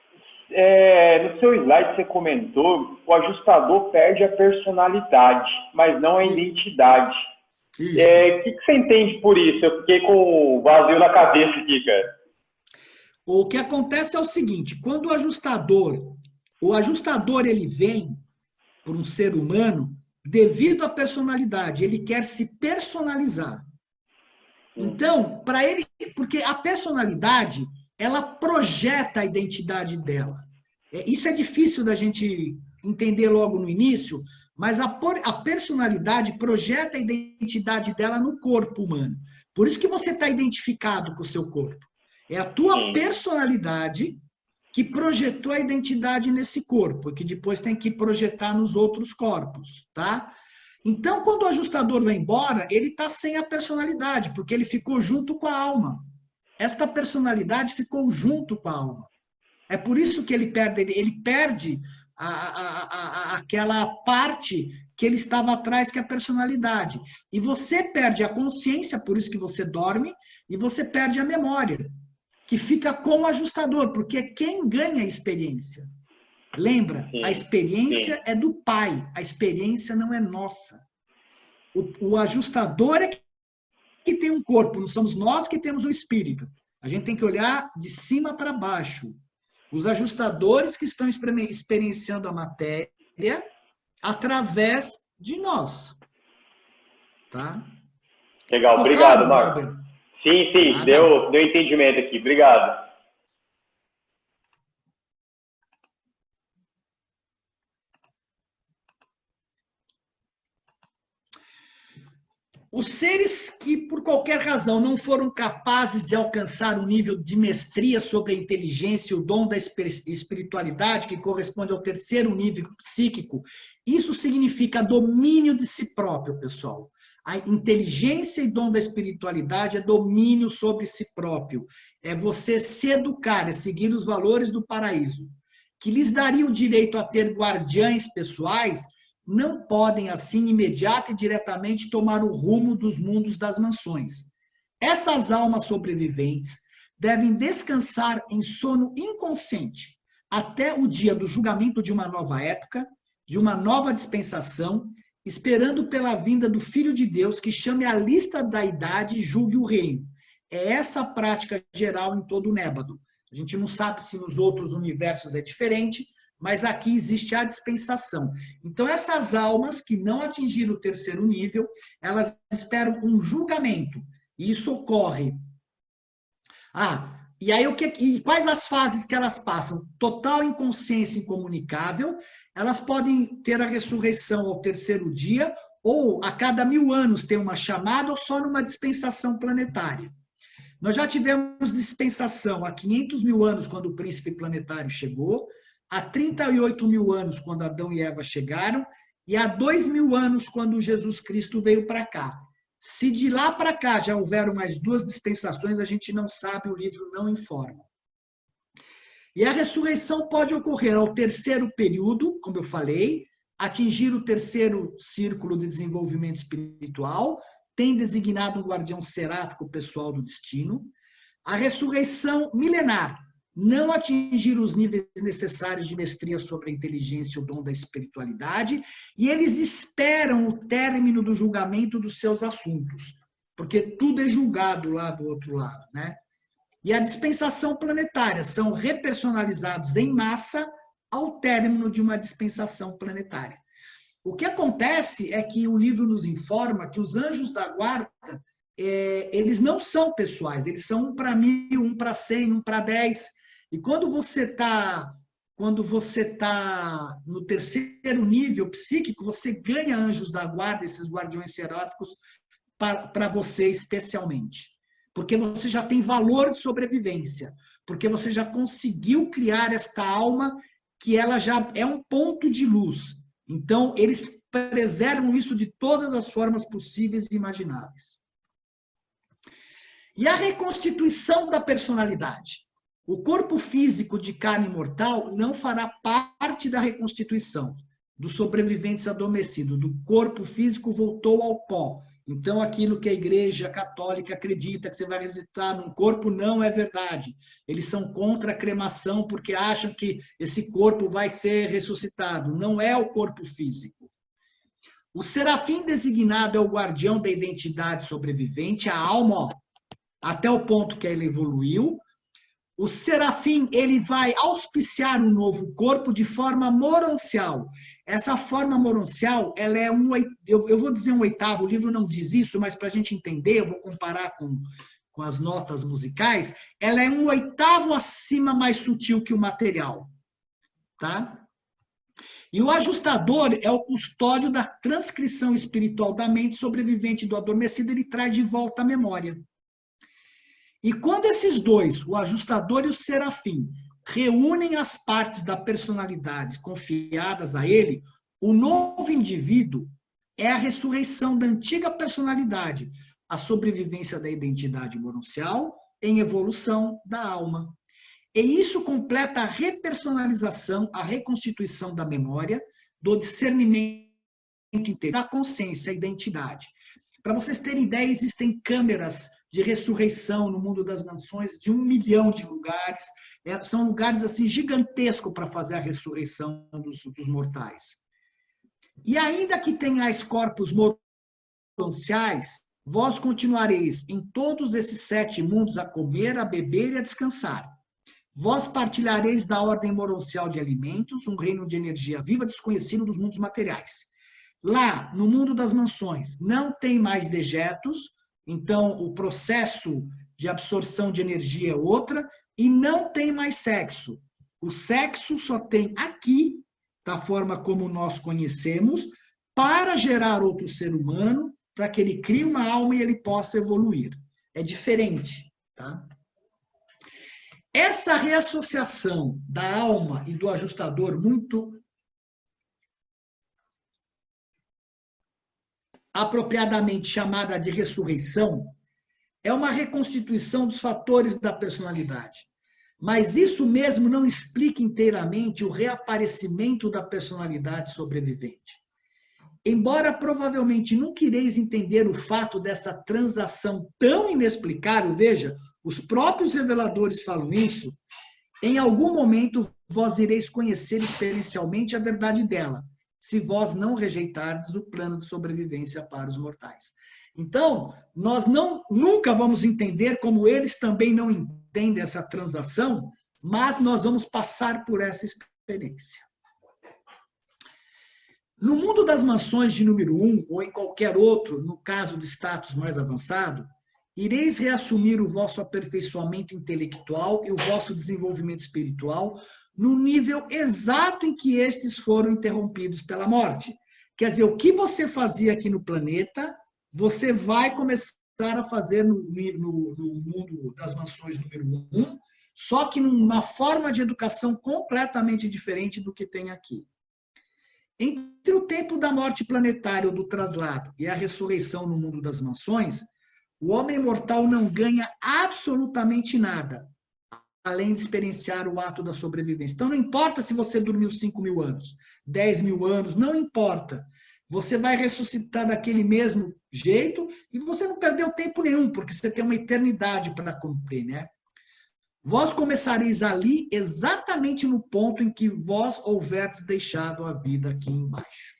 no seu slide você comentou que o ajustador perde a personalidade, mas não a identidade. O que você entende por isso? Eu fiquei com o vazio na cabeça aqui, cara. O que acontece é o seguinte, quando o ajustador ele vem por um ser humano, devido à personalidade, ele quer se personalizar. Então, para ele, porque a personalidade, ela projeta a identidade dela. Isso é difícil da gente entender logo no início, mas a personalidade projeta a identidade dela no corpo humano. Por isso que você está identificado com o seu corpo. É a tua personalidade que projetou a identidade nesse corpo, que depois tem que projetar nos outros corpos, tá? Então, quando o ajustador vai embora, ele está sem a personalidade, porque ele ficou junto com a alma. Esta personalidade ficou junto com a alma. É por isso que ele perde aquela parte que ele estava atrás, que é a personalidade. E você perde a consciência, por isso que você dorme, e você perde a memória, que fica com o ajustador, porque é quem ganha a experiência. Lembra? A experiência é do Pai, a experiência não é nossa. O ajustador é que tem um corpo, não somos nós que temos um espírito. A gente tem que olhar de cima para baixo. Os ajustadores que estão experienciando a matéria através de nós. Tá? Legal, obrigado, Marcos. Sim, deu entendimento aqui. Obrigado. Os seres que, por qualquer razão, não foram capazes de alcançar o nível de mestria sobre a inteligência e o dom da espiritualidade, que corresponde ao terceiro nível psíquico, isso significa domínio de si próprio, pessoal. A inteligência e dom da espiritualidade é domínio sobre si próprio. É você se educar, é seguir os valores do paraíso. Que lhes daria o direito a ter guardiães pessoais, não podem, assim, imediata e diretamente tomar o rumo dos mundos das mansões. Essas almas sobreviventes devem descansar em sono inconsciente até o dia do julgamento de uma nova época, de uma nova dispensação, esperando pela vinda do Filho de Deus, que chame a lista da idade e julgue o reino. É essa a prática geral em todo o Nébado. A gente não sabe se nos outros universos é diferente, mas aqui existe a dispensação. Então, essas almas que não atingiram o terceiro nível, elas esperam um julgamento. E isso ocorre. E aí quais as fases que elas passam? Total inconsciência incomunicável, elas podem ter a ressurreição ao terceiro dia, ou a cada 1000 anos ter uma chamada, ou só numa dispensação planetária. Nós já tivemos dispensação há 500 mil anos, quando o príncipe planetário chegou, há 38 mil anos, quando Adão e Eva chegaram, e há 2000 anos, quando Jesus Cristo veio para cá. Se de lá para cá já houveram mais 2 dispensações, a gente não sabe, o livro não informa. E a ressurreição pode ocorrer ao terceiro período, como eu falei, atingir o terceiro círculo de desenvolvimento espiritual, tem designado um guardião seráfico pessoal do destino. A ressurreição milenar, não atingir os níveis necessários de mestria sobre a inteligência e o dom da espiritualidade, e eles esperam o término do julgamento dos seus assuntos, porque tudo é julgado lá do outro lado, né? e a dispensação planetária são repersonalizados em massa ao término de uma dispensação planetária. O que acontece é que o livro nos informa que os anjos da guarda, eles não são pessoais, eles são 1 para 1000, 1 para 100, 1 para 10. E quando você está no terceiro nível psíquico, você ganha anjos da guarda, esses guardiões seráficos, para você especialmente. Porque você já tem valor de sobrevivência, porque você já conseguiu criar esta alma que ela já é um ponto de luz. Então, eles preservam isso de todas as formas possíveis e imagináveis. E a reconstituição da personalidade. O corpo físico de carne mortal não fará parte da reconstituição dos sobreviventes adormecidos. Do corpo físico voltou ao pó. Então, aquilo que a Igreja Católica acredita que você vai ressuscitar num corpo não é verdade. Eles são contra a cremação porque acham que esse corpo vai ser ressuscitado. Não é o corpo físico. O serafim designado é o guardião da identidade sobrevivente, a alma, ó, até o ponto que ela evoluiu. O serafim, ele vai auspiciar um novo corpo de forma moroncial. Essa forma moroncial, ela é eu vou dizer 1/8, o livro não diz isso, mas para a gente entender, eu vou comparar com as notas musicais, ela é 1/8 acima mais sutil que o material. Tá? E o ajustador é o custódio da transcrição espiritual da mente sobrevivente do adormecido, ele traz de volta a memória. E quando esses dois, o ajustador e o serafim, reúnem as partes da personalidade confiadas a ele, o novo indivíduo é a ressurreição da antiga personalidade, a sobrevivência da identidade moroncial em evolução da alma. E isso completa a repersonalização, a reconstituição da memória, do discernimento inteiro, da consciência, a identidade. Para vocês terem ideia, existem câmeras de ressurreição no mundo das mansões de 1 milhão de lugares. São lugares assim gigantescos para fazer a ressurreição dos mortais. E ainda que tenhais corpos moronciais, vós continuareis em todos esses 7 mundos a comer, a beber e a descansar. Vós partilhareis da ordem moroncial de alimentos, um reino de energia viva desconhecido dos mundos materiais. Lá, no mundo das mansões, não tem mais dejetos, então o processo de absorção de energia é outra, e não tem mais sexo. O sexo só tem aqui, da forma como nós conhecemos, para gerar outro ser humano, para que ele crie uma alma e ele possa evoluir. É diferente, tá? Essa reassociação da alma e do ajustador muito apropriadamente chamada de ressurreição, é uma reconstituição dos fatores da personalidade. Mas isso mesmo não explica inteiramente o reaparecimento da personalidade sobrevivente. Embora provavelmente nunca ireis entender o fato dessa transação tão inexplicável, veja, os próprios reveladores falam isso, em algum momento vós ireis conhecer experiencialmente a verdade dela, se vós não rejeitardes o plano de sobrevivência para os mortais. Então, nós nunca vamos entender, como eles também não entendem essa transação, mas nós vamos passar por essa experiência. No mundo das mansões de número 1, ou em qualquer outro, no caso de status mais avançado, ireis reassumir o vosso aperfeiçoamento intelectual e o vosso desenvolvimento espiritual no nível exato em que estes foram interrompidos pela morte. Quer dizer, o que você fazia aqui no planeta, você vai começar a fazer no mundo das mansões número 1, só que numa forma de educação completamente diferente do que tem aqui. Entre o tempo da morte planetária ou do traslado e a ressurreição no mundo das mansões, o homem mortal não ganha absolutamente nada, além de experienciar o ato da sobrevivência. Então, não importa se você dormiu 5.000 anos, 10.000 anos, não importa. Você vai ressuscitar daquele mesmo jeito e você não perdeu tempo nenhum, porque você tem uma eternidade para cumprir, né? Vós começareis ali exatamente no ponto em que vós houverdes deixado a vida aqui embaixo.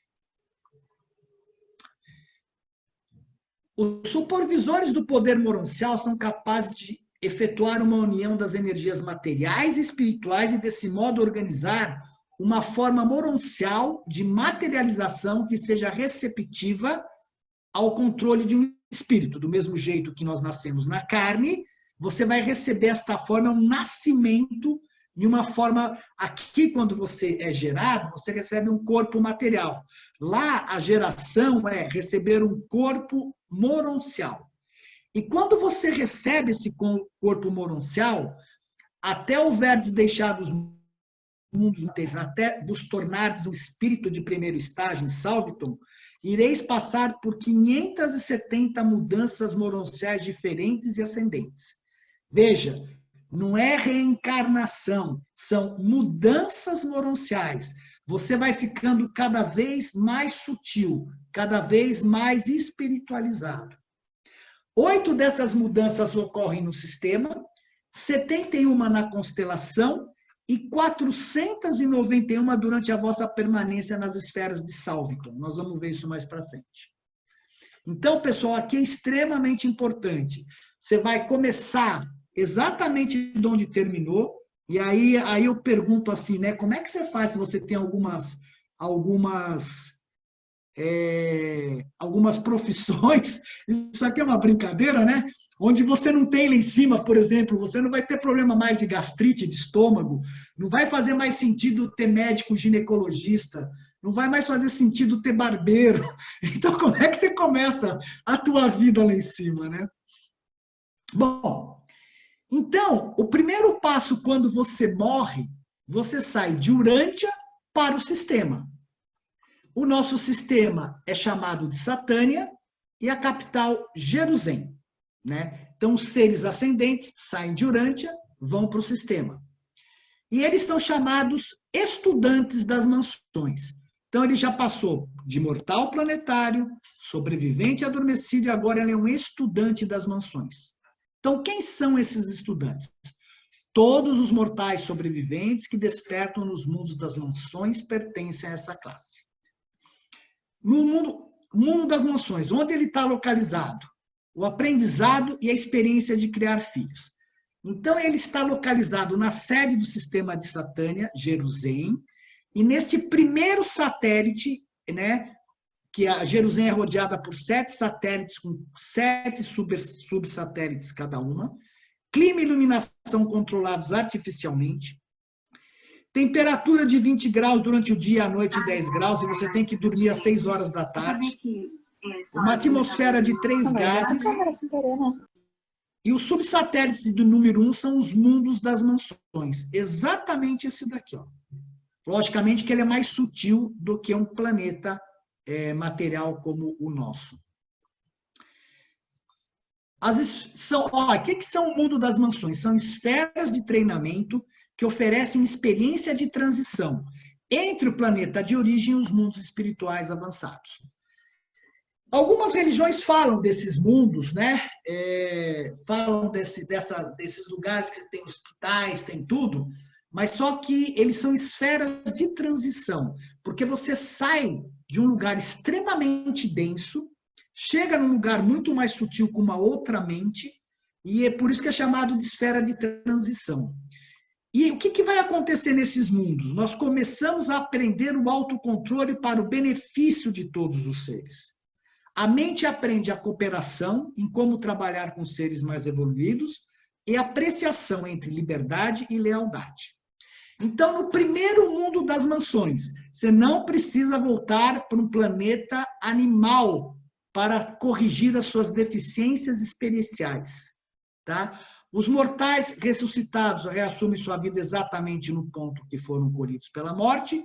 Os supervisores do poder moroncial são capazes de efetuar uma união das energias materiais e espirituais e, desse modo, organizar uma forma moroncial de materialização que seja receptiva ao controle de um espírito. Do mesmo jeito que nós nascemos na carne, você vai receber esta forma, um nascimento em uma forma... Aqui, quando você é gerado, você recebe um corpo material. Lá, a geração é receber um corpo moroncial. E quando você recebe esse corpo moroncial, até houverdes deixado os mundos materiais, até vos tornardes um espírito de primeiro estágio, salviton, ireis passar por 570 mudanças moronciais diferentes e ascendentes. Veja, não é reencarnação, são mudanças moronciais. Você vai ficando cada vez mais sutil, cada vez mais espiritualizado. 8 dessas mudanças ocorrem no sistema, 71 na constelação e 491 durante a vossa permanência nas esferas de Salviton. Nós vamos ver isso mais para frente. Então, pessoal, aqui é extremamente importante. Você vai começar exatamente de onde terminou, e aí eu pergunto assim, né? Como é que você faz se você tem algumas profissões, isso aqui é uma brincadeira, né? Onde você não tem lá em cima, por exemplo, você não vai ter problema mais de gastrite, de estômago, não vai fazer mais sentido ter médico ginecologista, não vai mais fazer sentido ter barbeiro. Então, como é que você começa a tua vida lá em cima, né? Bom, então, o primeiro passo quando você morre, você sai de Urântia para o sistema. O nosso sistema é chamado de Satânia e a capital, Jerusalém, né? Então, os seres ascendentes saem de Urântia, vão para o sistema. E eles estão chamados estudantes das mansões. Então, ele já passou de mortal planetário, sobrevivente adormecido, e agora ele é um estudante das mansões. Então, quem são esses estudantes? Todos os mortais sobreviventes que despertam nos mundos das mansões pertencem a essa classe. No mundo das mansões, onde ele está localizado? O aprendizado e a experiência de criar filhos. Então, ele está localizado na sede do sistema de Satânia, Jerusalém, e neste primeiro satélite, né, que a Jerusalém é rodeada por 7 satélites, com 7 subsatélites cada uma, clima e iluminação controlados artificialmente, temperatura de 20 graus durante o dia e à noite 10 graus, e você tem que dormir às 6 horas da tarde, uma atmosfera de 3 gases, e os subsatélites do número 1 são os mundos das mansões, exatamente esse daqui, ó. Logicamente que ele é mais sutil do que um planeta material como o nosso. O que são o mundo das mansões? São esferas de treinamento que oferecem experiência de transição entre o planeta de origem e os mundos espirituais avançados. Algumas religiões falam desses mundos, né? Falam desses lugares que tem hospitais, tem tudo, mas só que eles são esferas de transição, porque você sai de um lugar extremamente denso, chega num lugar muito mais sutil com uma outra mente, e é por isso que é chamado de esfera de transição. E o que vai acontecer nesses mundos? Nós começamos a aprender o autocontrole para o benefício de todos os seres. A mente aprende a cooperação em como trabalhar com seres mais evoluídos e a apreciação entre liberdade e lealdade. Então, no primeiro mundo das mansões, você não precisa voltar para um planeta animal para corrigir as suas deficiências experienciais, tá? Os mortais ressuscitados reassumem sua vida exatamente no ponto que foram colhidos pela morte.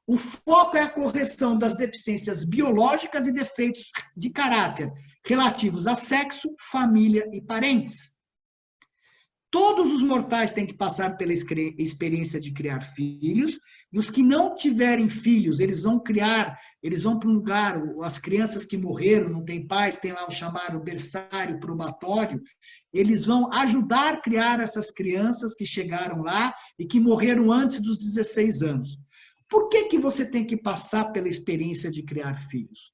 O foco é a correção das deficiências biológicas e defeitos de caráter relativos a sexo, família e parentes. Todos os mortais têm que passar pela experiência de criar filhos, e os que não tiverem filhos, eles vão para um lugar, as crianças que morreram, não têm pais, tem lá o chamado berçário probatório, eles vão ajudar a criar essas crianças que chegaram lá e que morreram antes dos 16 anos. Por que você tem que passar pela experiência de criar filhos?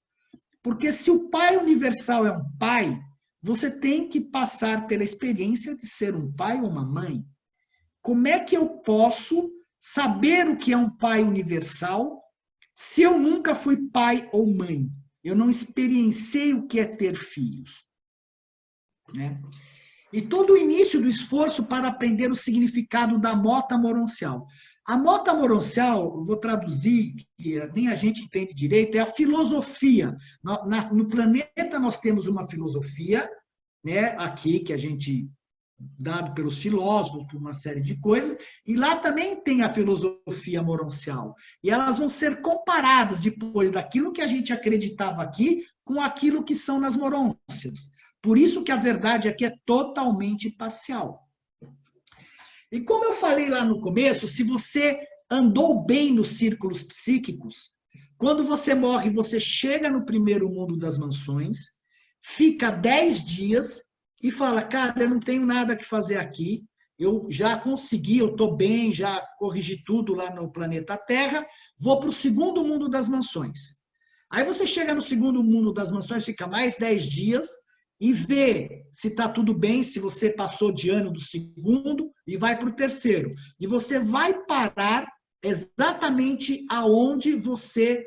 Porque se o Pai Universal é um pai, você tem que passar pela experiência de ser um pai ou uma mãe. Como é que eu posso saber o que é um pai universal se eu nunca fui pai ou mãe? Eu não experienciei o que é ter filhos. Né? E todo o início do esforço para aprender o significado da mota moroncial. A mota moroncial, vou traduzir, que nem a gente entende direito, é a filosofia. No planeta nós temos uma filosofia, né, aqui, que a gente, dado pelos filósofos, por uma série de coisas, e lá também tem a filosofia moroncial. E elas vão ser comparadas depois daquilo que a gente acreditava aqui com aquilo que são nas morôncias. Por isso que a verdade aqui é totalmente parcial. E como eu falei lá no começo, se você andou bem nos círculos psíquicos, quando você morre, você chega no primeiro mundo das mansões, fica 10 dias e fala, cara, eu não tenho nada que fazer aqui, eu já consegui, eu estou bem, já corrigi tudo lá no planeta Terra, vou para o segundo mundo das mansões. Aí você chega no segundo mundo das mansões, fica mais 10 dias, e vê se está tudo bem, se você passou de ano do segundo e vai para o terceiro. E você vai parar exatamente aonde você,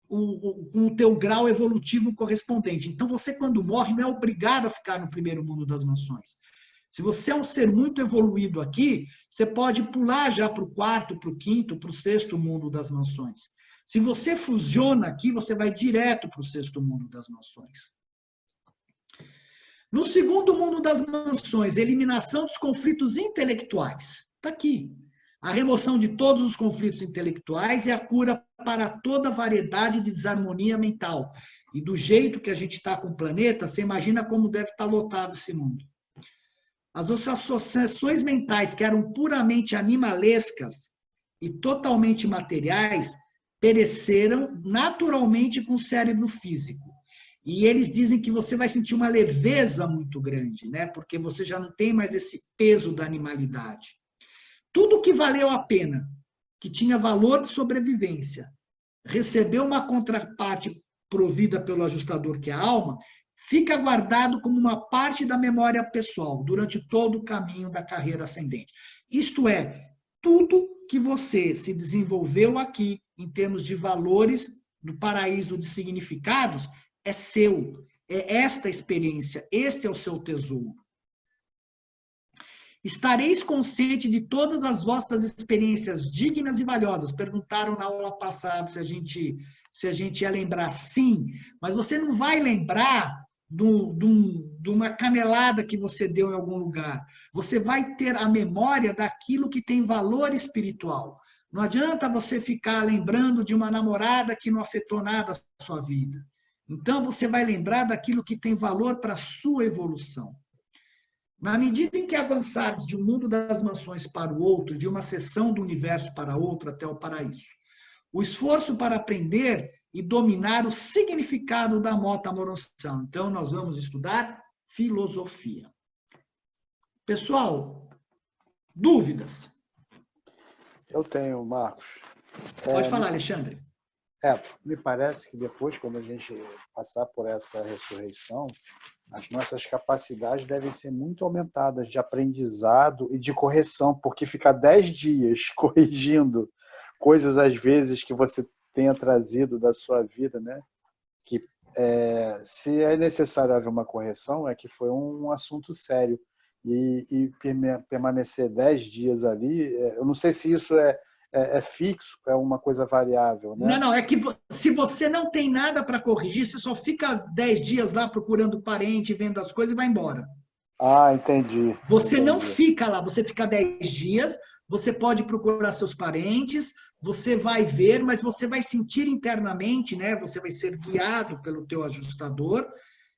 com o teu grau evolutivo correspondente. Então, você, quando morre, não é obrigado a ficar no primeiro mundo das mansões. Se você é um ser muito evoluído aqui, você pode pular já para o quarto, para o quinto, para o sexto mundo das mansões. Se você fusiona aqui, você vai direto para o sexto mundo das mansões. No segundo mundo das mansões, eliminação dos conflitos intelectuais. Está aqui. A remoção de todos os conflitos intelectuais e a cura para toda variedade de desarmonia mental. E do jeito que a gente está com o planeta, você imagina como deve estar lotado esse mundo. As associações mentais que eram puramente animalescas e totalmente materiais pereceram naturalmente com o cérebro físico. E eles dizem que você vai sentir uma leveza muito grande, né? Porque você já não tem mais esse peso da animalidade. Tudo que valeu a pena, que tinha valor de sobrevivência, recebeu uma contraparte provida pelo ajustador, que é a alma, fica guardado como uma parte da memória pessoal durante todo o caminho da carreira ascendente. Isto é, tudo que você se desenvolveu aqui, em termos de valores do paraíso de significados, é seu, é esta experiência, este é o seu tesouro. Estareis consciente de todas as vossas experiências dignas e valiosas. Perguntaram na aula passada se a gente ia lembrar. Sim, mas você não vai lembrar de uma canelada que você deu em algum lugar. Você vai ter a memória daquilo que tem valor espiritual. Não adianta você ficar lembrando de uma namorada que não afetou nada a sua vida. Então, você vai lembrar daquilo que tem valor para a sua evolução. Na medida em que avançares de um mundo das mansões para o outro, de uma seção do universo para outra até o paraíso, o esforço para aprender e dominar o significado da mota moroncial. Então, nós vamos estudar filosofia. Pessoal, dúvidas? Eu tenho, Marcos. Pode falar, Alexandre. Me parece que depois, quando a gente passar por essa ressurreição, as nossas capacidades devem ser muito aumentadas de aprendizado e de correção, porque ficar 10 dias corrigindo coisas, às vezes, que você tenha trazido da sua vida, né? Que se é necessário haver uma correção, é que foi um assunto sério. E permanecer 10 dias ali, eu não sei se isso é fixo, é uma coisa variável, né? Não, é que se você não tem nada para corrigir, você só fica 10 dias lá procurando parente, vendo as coisas e vai embora. Ah, entendi. Você não fica lá, você fica 10 dias, você pode procurar seus parentes, você vai ver, mas você vai sentir internamente, né? Você vai ser guiado pelo teu ajustador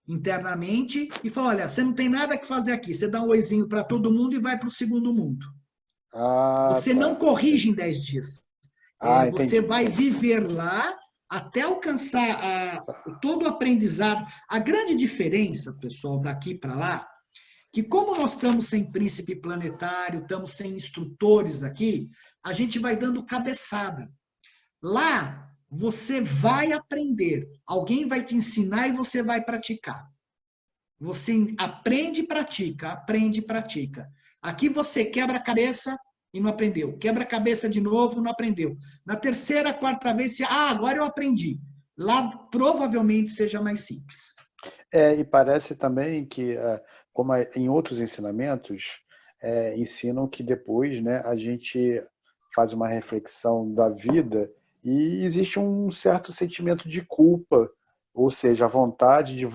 internamente e fala, olha, você não tem nada que fazer aqui, você dá um oizinho para todo mundo e vai para o segundo mundo. Você não corrige em 10 dias. Você vai viver lá até alcançar todo o aprendizado. A grande diferença, pessoal, daqui para lá, que como nós estamos sem príncipe planetário, estamos sem instrutores aqui, a gente vai dando cabeçada. Lá, você vai aprender. Alguém vai te ensinar e você vai praticar. Você aprende e pratica, aprende e pratica. Aqui você quebra a cabeça e não aprendeu. Quebra a cabeça de novo, não aprendeu. Na terceira, quarta vez, você, agora eu aprendi. Lá provavelmente seja mais simples. E parece também que, como em outros ensinamentos, ensinam que depois, né, a gente faz uma reflexão da vida e existe um certo sentimento de culpa, ou seja, a vontade de...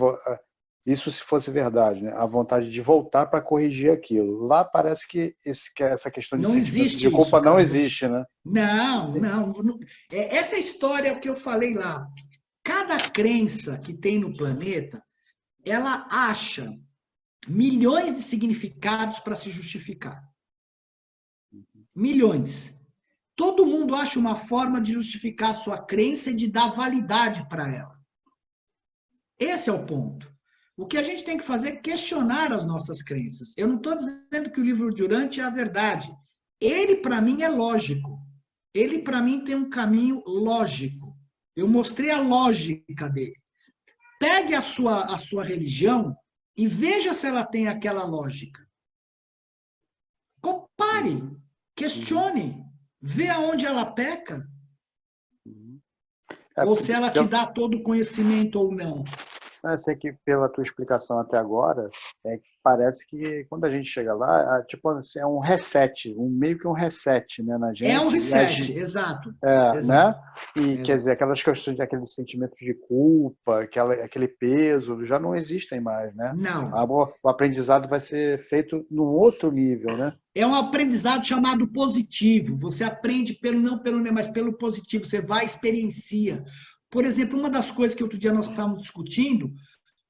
Isso se fosse verdade, né? A vontade de voltar para corrigir aquilo. Lá parece que essa questão de Não sentimento existe de culpa isso, não Carlos. existe, né? Não. Essa história que eu falei lá, cada crença que tem no planeta, ela acha milhões de significados para se justificar. Milhões. Todo mundo acha uma forma de justificar a sua crença e de dar validade para ela. Esse é o ponto. O que a gente tem que fazer é questionar as nossas crenças. Eu não estou dizendo que o livro Durante é a verdade. Ele, para mim, é lógico. Ele, para mim, tem um caminho lógico. Eu mostrei a lógica dele. Pegue a sua religião e veja se ela tem aquela lógica. Compare, questione, vê aonde ela peca. Ou se ela te dá todo o conhecimento ou não. Eu sei que pela tua explicação até agora, parece que quando a gente chega lá, tipo, assim, é um reset, meio que um reset, né, na gente. É um reset, exato. Exato. Né? E quer dizer, aquelas questões, aqueles sentimentos de culpa, aquele peso, já não existem mais, né? Não. O aprendizado vai ser feito num outro nível, né? É um aprendizado chamado positivo. Você aprende não pelo mas pelo positivo. Você vai, experiencia. Por exemplo, uma das coisas que outro dia nós estávamos discutindo,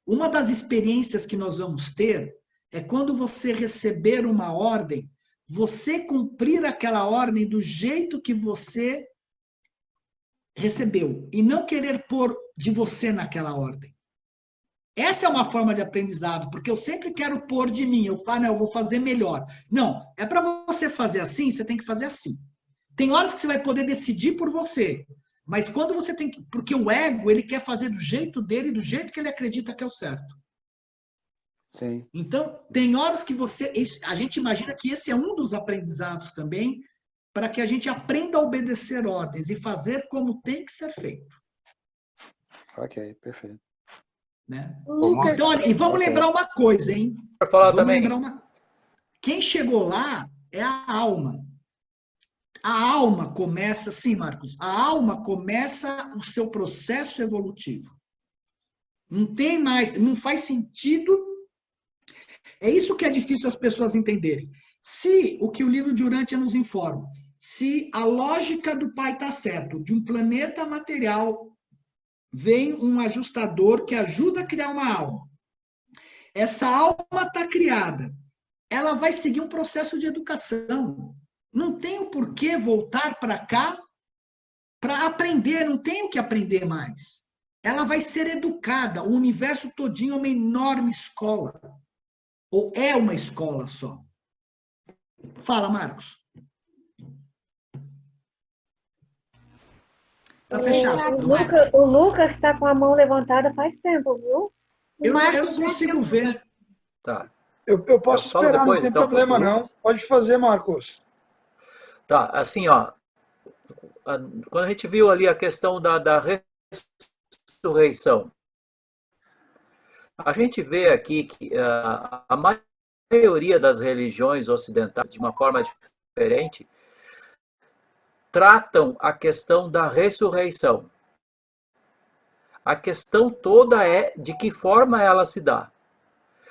uma das experiências que nós vamos ter é quando você receber uma ordem, você cumprir aquela ordem do jeito que você recebeu e não querer pôr de você naquela ordem. Essa é uma forma de aprendizado, porque eu sempre quero pôr de mim. Eu falo, não, eu vou fazer melhor. Não, é para você fazer assim, você tem que fazer assim. Tem horas que você vai poder decidir por você. Mas quando você tem que... Porque o ego, ele quer fazer do jeito dele, do jeito que ele acredita que é o certo. Sim. Então, tem horas que a gente imagina que esse é um dos aprendizados também, para que a gente aprenda a obedecer ordens e fazer como tem que ser feito. Ok, perfeito. Né? Lucas, Então, olha, e vamos lembrar uma coisa, hein? Para falar também. Quem chegou lá é a alma. A alma começa, sim, Marcos, a alma começa o seu processo evolutivo. Não tem mais, não faz sentido. É isso que é difícil as pessoas entenderem. Se o que o livro de Urântia nos informa, se a lógica do pai está certo, de um planeta material vem um ajustador que ajuda a criar uma alma. Essa alma está criada. Ela vai seguir um processo de educação. Não tem o porquê voltar para cá para aprender, não tem o que aprender mais. Ela vai ser educada, o universo todinho é uma enorme escola. Ou é uma escola só. Fala, Marcos. Tá fechado. O Lucas está com a mão levantada faz tempo, viu? Eu não consigo ver. Tá. Eu posso esperar, depois, não tem problema não. Pode fazer, Marcos. Tá, assim, ó. Quando a gente viu ali a questão da ressurreição, a gente vê aqui que a maioria das religiões ocidentais, de uma forma diferente, tratam a questão da ressurreição. A questão toda é de que forma ela se dá.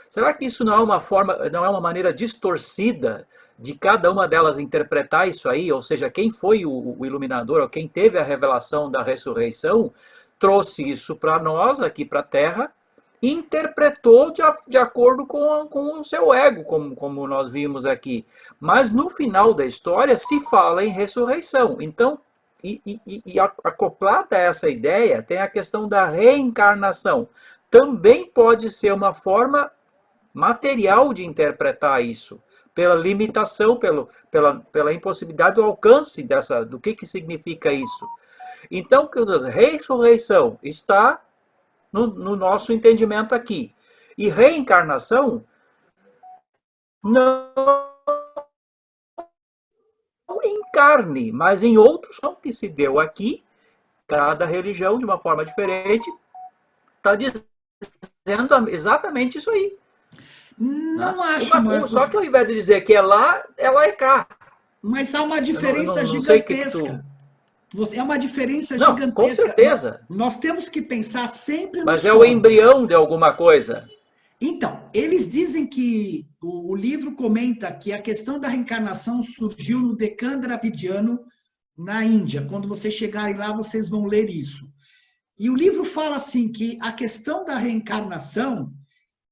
Será que isso não é uma maneira distorcida de cada uma delas interpretar isso aí? Ou seja, quem foi o iluminador, ou quem teve a revelação da ressurreição, trouxe isso para nós, aqui para a Terra, e interpretou de acordo com o seu ego, como nós vimos aqui. Mas no final da história se fala em ressurreição. Então, e acoplada a essa ideia, tem a questão da reencarnação. Também pode ser uma forma material de interpretar isso, pela limitação, pela impossibilidade do alcance do que significa isso. Então, a ressurreição está no nosso entendimento aqui. E reencarnação não em carne, mas em outros que se deu aqui. Cada religião, de uma forma diferente, está dizendo exatamente isso aí. Não né? acho, Marcos. Só que ao invés de dizer que é lá é cá. Mas há uma diferença não gigantesca. É uma diferença não, gigantesca. Com certeza. Nós temos que pensar sempre Mas é o embrião de alguma coisa. Então, eles dizem que o livro comenta que a questão da reencarnação surgiu no Deccan Dravidiano, na Índia. Quando vocês chegarem lá, vocês vão ler isso. E o livro fala assim que a questão da reencarnação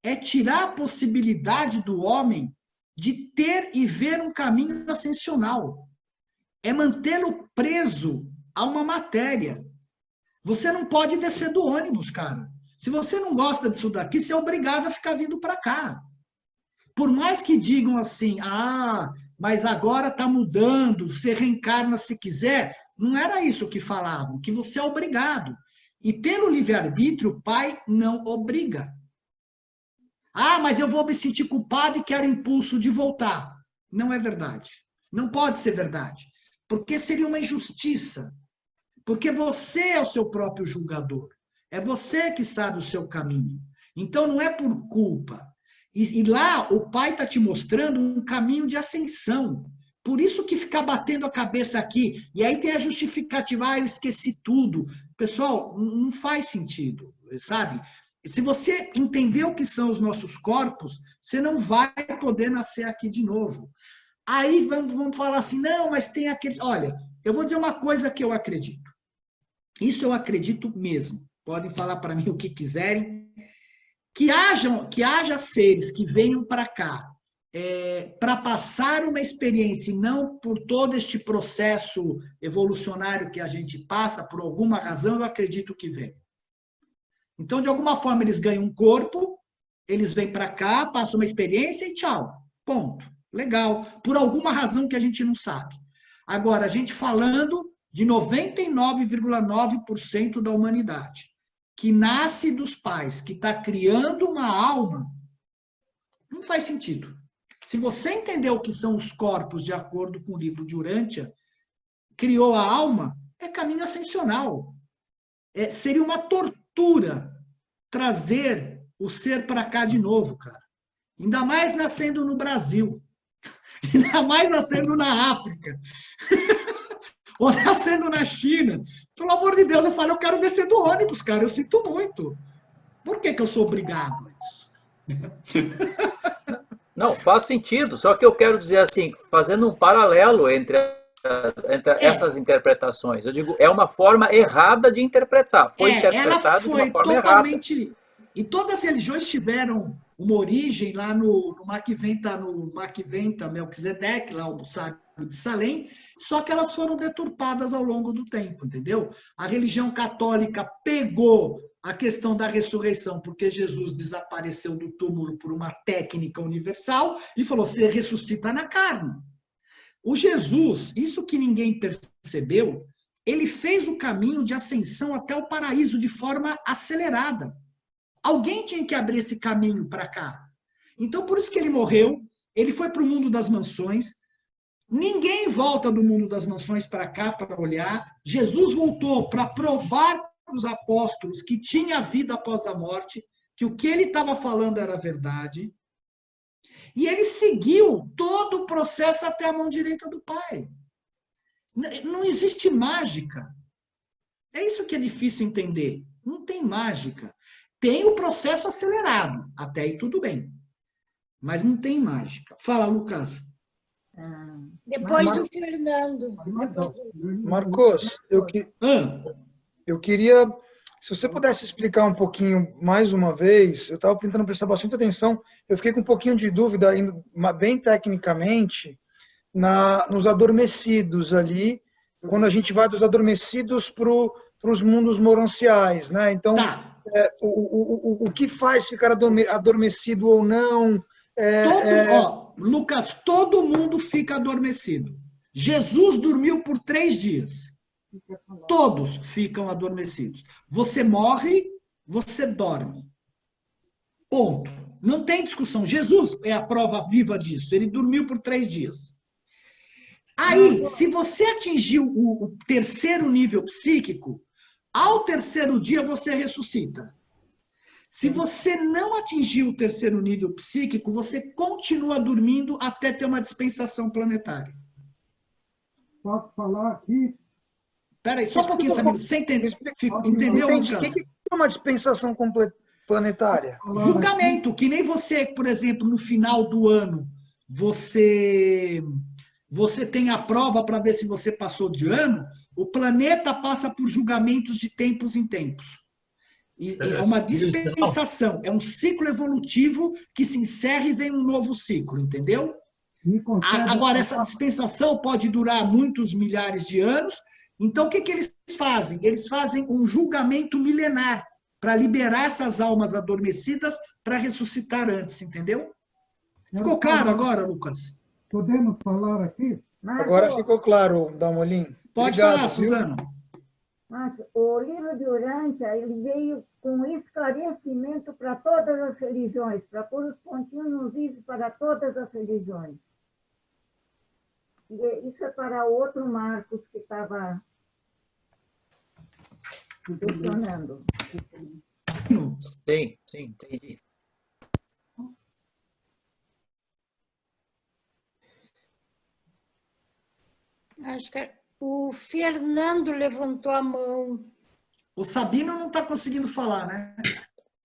é tirar a possibilidade do homem de ter e ver um caminho ascensional. É mantê-lo preso a uma matéria. Você não pode descer do ônibus, cara. Se você não gosta disso daqui, você é obrigado a ficar vindo para cá. Por mais que digam assim, mas agora está mudando, você reencarna se quiser, não era isso que falavam, que você é obrigado. E pelo livre-arbítrio, o pai não obriga. Mas eu vou me sentir culpado e quero impulso de voltar. Não é verdade. Não pode ser verdade. Porque seria uma injustiça. Porque você é o seu próprio julgador. É você que sabe o seu caminho. Então não é por culpa. E lá o pai está te mostrando um caminho de ascensão. Por isso que ficar batendo a cabeça aqui, e aí tem a justificativa, eu esqueci tudo. Pessoal, não faz sentido, sabe? Se você entender o que são os nossos corpos, você não vai poder nascer aqui de novo. Aí vamos falar assim, não, mas tem aqueles... Olha, eu vou dizer uma coisa que eu acredito. Isso eu acredito mesmo. Podem falar para mim o que quiserem. Que haja seres que venham para cá para passar uma experiência, e não por todo este processo evolucionário que a gente passa, por alguma razão, eu acredito que vem. Então, de alguma forma, eles ganham um corpo, eles vêm para cá, passam uma experiência e tchau. Ponto. Legal. Por alguma razão que a gente não sabe. Agora, a gente falando de 99,9% da humanidade, que nasce dos pais, que está criando uma alma, não faz sentido. Se você entender o que são os corpos, de acordo com o livro de Urântia, criou a alma, é caminho ascensional. Seria uma tortura trazer o ser para cá de novo, cara. Ainda mais nascendo no Brasil. Ainda mais nascendo na África. Ou nascendo na China. Pelo amor de Deus, eu falo, eu quero descer do ônibus, cara. Eu sinto muito. Por que eu sou obrigado a isso? Não, faz sentido. Só que eu quero dizer assim, fazendo um paralelo entre essas interpretações. Eu digo, é uma forma errada de interpretar. Foi interpretado de uma forma errada. E todas as religiões tiveram uma origem lá no Maquiventa, Melquisedeque, lá o sábio de Salém, só que elas foram deturpadas ao longo do tempo, entendeu? A religião católica pegou a questão da ressurreição, porque Jesus desapareceu do túmulo por uma técnica universal, e falou, você ressuscita na carne. O Jesus, isso que ninguém percebeu, ele fez o caminho de ascensão até o paraíso de forma acelerada. Alguém tinha que abrir esse caminho para cá. Então, por isso que ele morreu, ele foi para o mundo das mansões, ninguém volta do mundo das mansões para cá para olhar, Jesus voltou para provar para os apóstolos que tinha vida após a morte, que o que ele estava falando era verdade, e ele seguiu todo o processo até a mão direita do Pai. Não existe mágica. É isso que é difícil entender. Não tem mágica. Tem o processo acelerado. Até aí tudo bem. Mas não tem mágica. Fala, Lucas. Depois o Fernando. Marcos, eu queria... Se você pudesse explicar um pouquinho, mais uma vez, eu estava tentando prestar bastante atenção, eu fiquei com um pouquinho de dúvida, bem tecnicamente, nos adormecidos ali, quando a gente vai dos adormecidos para os mundos moranciais, né? Então, o que faz ficar adormecido ou não? Lucas, todo mundo fica adormecido. Jesus dormiu por 3 dias. Todos ficam adormecidos. Você morre, você dorme. Ponto. Não tem discussão. Jesus é a prova viva disso. Ele dormiu por 3 dias. Aí, se você atingiu o terceiro nível psíquico, ao terceiro dia você ressuscita. Se você não atingiu o terceiro nível psíquico, você continua dormindo até ter uma dispensação planetária. Posso falar aqui? Peraí, só um pouquinho, Samir. Você entendeu, Lucas? O que é uma dispensação planetária? Julgamento, que nem você, por exemplo, no final do ano, você tem a prova para ver se você passou de ano, o planeta passa por julgamentos de tempos em tempos. E é uma dispensação, é um ciclo evolutivo que se encerra e vem um novo ciclo, entendeu? Agora, essa dispensação pode durar muitos milhares de anos. Então, o que eles fazem? Eles fazem um julgamento milenar para liberar essas almas adormecidas para ressuscitar antes, entendeu? Ficou claro agora, Lucas? Podemos falar aqui? Agora ficou claro, Dalmolin. Pode falar, Suzano. Mas o livro de Urântia, ele veio com esclarecimento para todas as religiões, para pôr os pontinhos nos is para todas as religiões. E isso é para o outro Marcos que estava questionando. Sim, entendi. Acho que o Fernando levantou a mão. O Sabino não está conseguindo falar, né?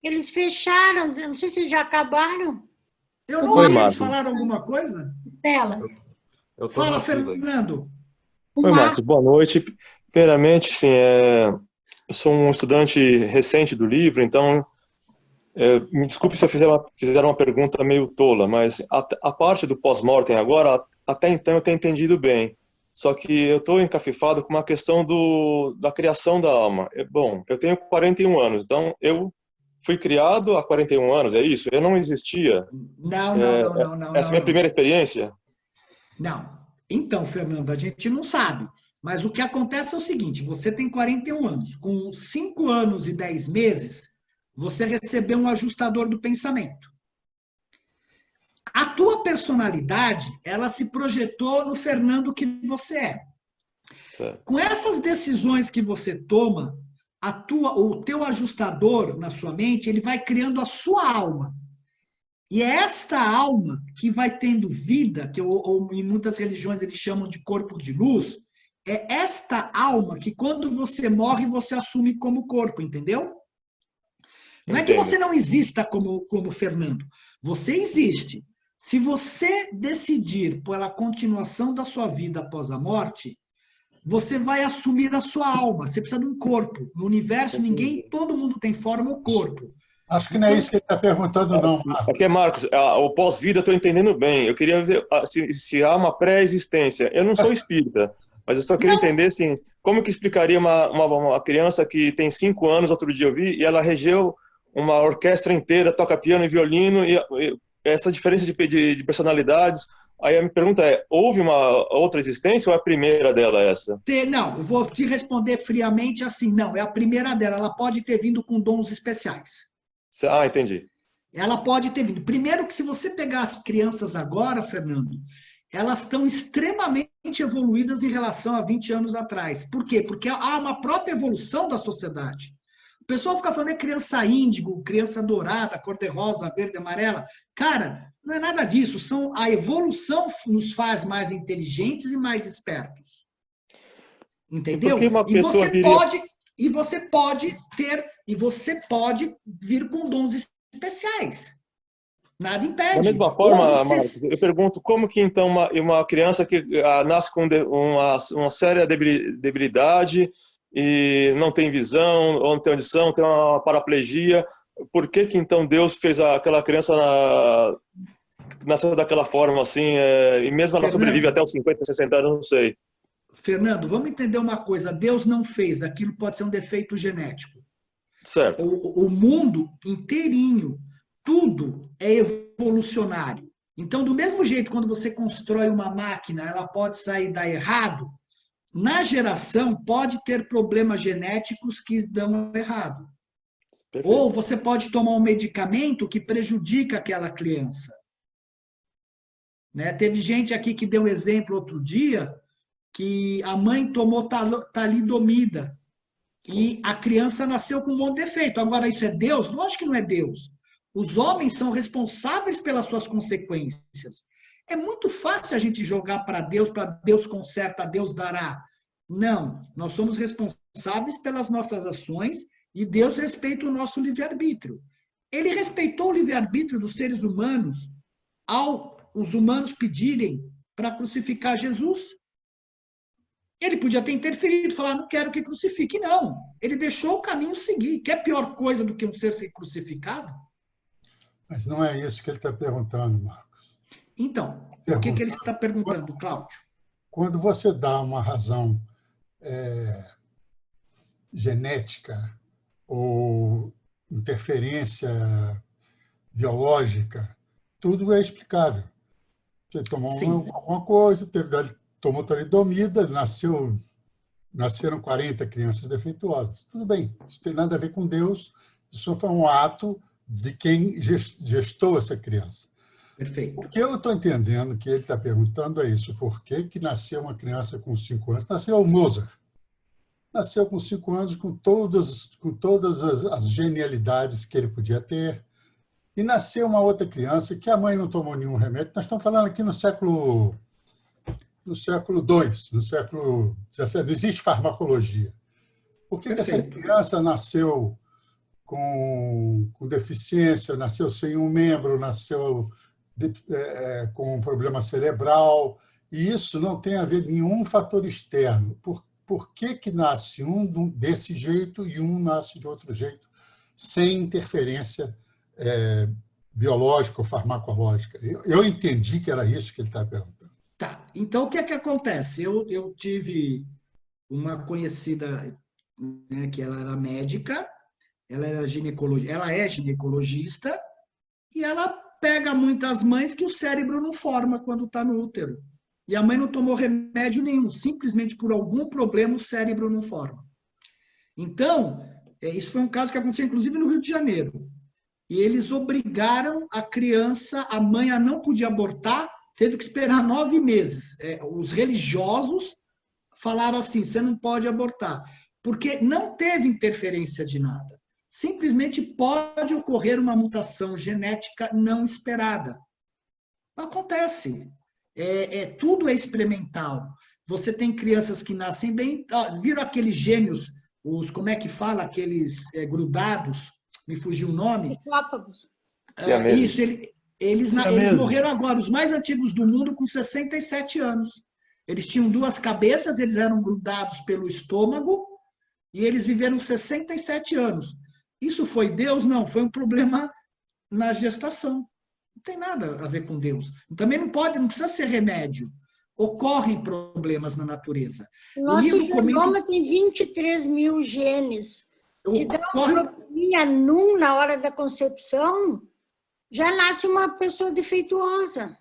Eles fecharam, não sei se já acabaram. Eu não ouvi eles falaram alguma coisa? Estela. Fala, Fernando. Oi, Marcos, boa noite. Primeiramente, sim, eu sou um estudante recente do livro, então me desculpe se eu fizer uma pergunta meio tola, mas a parte do pós-mortem agora, até então eu tenho entendido bem. Só que eu estou encafifado com uma questão da criação da alma. Bom, eu tenho 41 anos, então eu fui criado há 41 anos, é isso? Eu não existia? Não. Essa é a minha primeira experiência? Não. Então, Fernando, a gente não sabe. Mas o que acontece é o seguinte, você tem 41 anos. Com 5 anos e 10 meses, você recebeu um ajustador do pensamento. A tua personalidade, ela se projetou no Fernando que você é. Certo. Com essas decisões que você toma, o teu ajustador na sua mente, ele vai criando a sua alma. E é esta alma que vai tendo vida, que ou em muitas religiões eles chamam de corpo de luz, é esta alma que quando você morre, você assume como corpo, entendeu? Não é que você não exista como Fernando. Você existe. Se você decidir pela continuação da sua vida após a morte, você vai assumir a sua alma. Você precisa de um corpo. No universo, todo mundo tem forma ou corpo. Acho que não é isso que ele está perguntando, não, Marcos. Aqui, Marcos, o pós-vida eu estou entendendo bem. Eu queria ver se há uma pré-existência. Eu não sou espírita, mas eu só queria entender assim, como que explicaria uma criança que tem 5 anos, outro dia eu vi, e ela regeu uma orquestra inteira, toca piano e violino, e essa diferença de personalidades. Aí a minha pergunta é, houve uma outra existência ou é a primeira dela essa? Não, eu vou te responder friamente assim, não, é a primeira dela. Ela pode ter vindo com dons especiais. Ah, entendi. Ela pode ter vindo. Primeiro que se você pegar as crianças agora, Fernando, elas estão extremamente evoluídas em relação a 20 anos atrás. Por quê? Porque há uma própria evolução da sociedade. O pessoal fica falando criança índigo, criança dourada, cor-de-rosa, verde, amarela. Cara, não é nada disso. A evolução nos faz mais inteligentes e mais espertos. Entendeu? E você pode vir com dons especiais. Nada impede. Da mesma forma, Marcos, eu pergunto como que então uma criança que nasce com uma séria debilidade e não tem visão, ou não tem audição, tem uma paraplegia, por que então Deus fez aquela criança nascer daquela forma assim, e mesmo ela sobrevive até os 50, 60 anos, não sei. Fernando, vamos entender uma coisa, Deus não fez, aquilo pode ser um defeito genético. Certo. O mundo inteirinho, tudo é evolucionário. Então, do mesmo jeito, quando você constrói uma máquina, ela pode sair dar errado, na geração pode ter problemas genéticos que dão errado. Perfeito. Ou você pode tomar um medicamento que prejudica aquela criança. Né? Teve gente aqui que deu um exemplo outro dia, que a mãe tomou talidomida e a criança nasceu com um monte de defeito. Agora, isso é Deus? Lógico que não é Deus. Os homens são responsáveis pelas suas consequências. É muito fácil a gente jogar para Deus conserta, Deus dará. Não, nós somos responsáveis pelas nossas ações e Deus respeita o nosso livre-arbítrio. Ele respeitou o livre-arbítrio dos seres humanos ao os humanos pedirem para crucificar Jesus. Ele podia ter interferido, falar, não quero que crucifique. Não, ele deixou o caminho seguir. Quer pior coisa do que um ser crucificado? Mas não é isso que ele está perguntando, Marcos. Então, o que ele está perguntando, Cláudio? Quando você dá uma razão genética ou interferência biológica, tudo é explicável. Você tomou alguma coisa, tomou talidomida, nasceram 40 crianças defeituosas. Tudo bem, isso tem nada a ver com Deus, isso foi um ato de quem gestou essa criança. Perfeito. O que eu estou entendendo que ele está perguntando é isso: por que nasceu uma criança com 5 anos? Nasceu o Mozart. Nasceu com 5 anos com todas as genialidades que ele podia ter. E nasceu uma outra criança que a mãe não tomou nenhum remédio. Nós estamos falando aqui no século II, no século XVII. Não existe farmacologia. Por que essa criança nasceu com deficiência, nasceu sem um membro, nasceu com um problema cerebral? E isso não tem a ver com nenhum fator externo. Por que nasce um desse jeito e um nasce de outro jeito, sem interferência biológica ou farmacológica? Eu entendi que era isso que ele está perguntando. Tá, então o que é que acontece? Eu tive uma conhecida, né, que ela era médica, ela é ginecologista, e ela pega muitas mães que o cérebro não forma quando está no útero. E a mãe não tomou remédio nenhum, simplesmente por algum problema o cérebro não forma. Então, isso foi um caso que aconteceu inclusive no Rio de Janeiro. E eles obrigaram a criança, a mãe a não podia abortar, teve que esperar 9 meses. Os religiosos falaram assim, você não pode abortar, porque não teve interferência de nada. Simplesmente pode ocorrer uma mutação genética não esperada. Acontece. Tudo é experimental. Você tem crianças que nascem bem... viram aqueles gêmeos, como é que fala? Aqueles grudados, me fugiu o nome. Isso, eles morreram agora, os mais antigos do mundo, com 67 anos. Eles tinham 2 cabeças, eles eram grudados pelo estômago, e eles viveram 67 anos. Isso foi Deus? Não, foi um problema na gestação. Não tem nada a ver com Deus. Também não precisa ser remédio. Ocorrem problemas na natureza. O nosso genoma tem 23 mil genes. Se der uma probleminha na hora da concepção, já nasce uma pessoa defeituosa.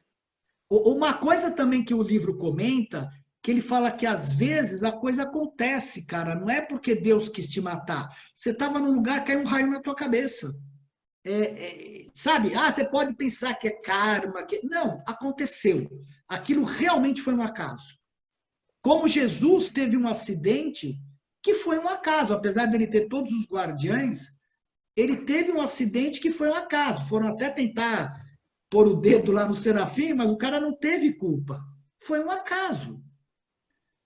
Uma coisa também que o livro comenta, que ele fala que às vezes a coisa acontece, cara, não é porque Deus quis te matar. Você estava num lugar, caiu um raio na tua cabeça. Sabe? Você pode pensar que é karma. Não, aconteceu. Aquilo realmente foi um acaso. Como Jesus teve um acidente que foi um acaso. Apesar de ele ter todos os guardiães, ele teve um acidente que foi um acaso. Foram até tentar pôr o dedo lá no serafim, mas o cara não teve culpa. Foi um acaso.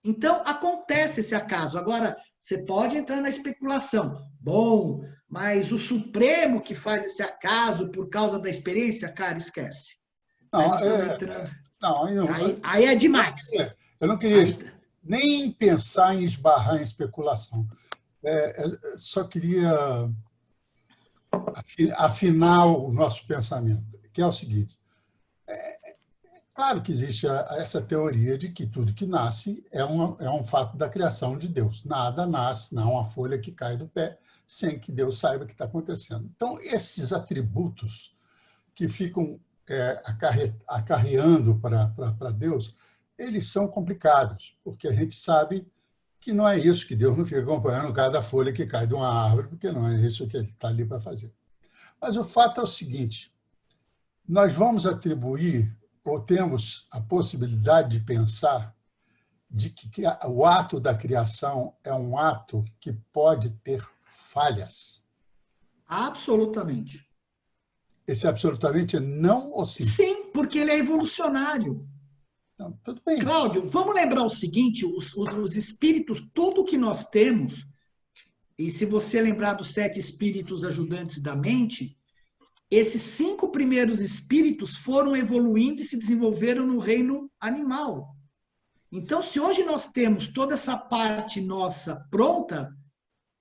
Então, acontece esse acaso. Agora, você pode entrar na especulação. Bom, mas o Supremo que faz esse acaso por causa da experiência, cara, esquece. Aí é demais. Eu não queria nem pensar em esbarrar em especulação. Só queria afinar o nosso pensamento, que é o seguinte. Claro que existe essa teoria de que tudo que nasce é um fato da criação de Deus. Nada nasce, não há uma folha que cai do pé sem que Deus saiba o que está acontecendo. Então, esses atributos que ficam acarreando para Deus, eles são complicados, porque a gente sabe que não é isso, que Deus não fica acompanhando cada folha que cai de uma árvore, porque não é isso que ele está ali para fazer. Mas o fato é o seguinte, nós vamos atribuir, ou temos a possibilidade de pensar, de que o ato da criação é um ato que pode ter falhas. Absolutamente. Esse absolutamente é não ou sim? Sim, porque ele é evolucionário. Então, tudo bem. Cláudio, vamos lembrar o seguinte, os espíritos, tudo que nós temos, e se você lembrar dos 7 espíritos ajudantes da mente, esses 5 primeiros espíritos foram evoluindo e se desenvolveram no reino animal. Então, se hoje nós temos toda essa parte nossa pronta,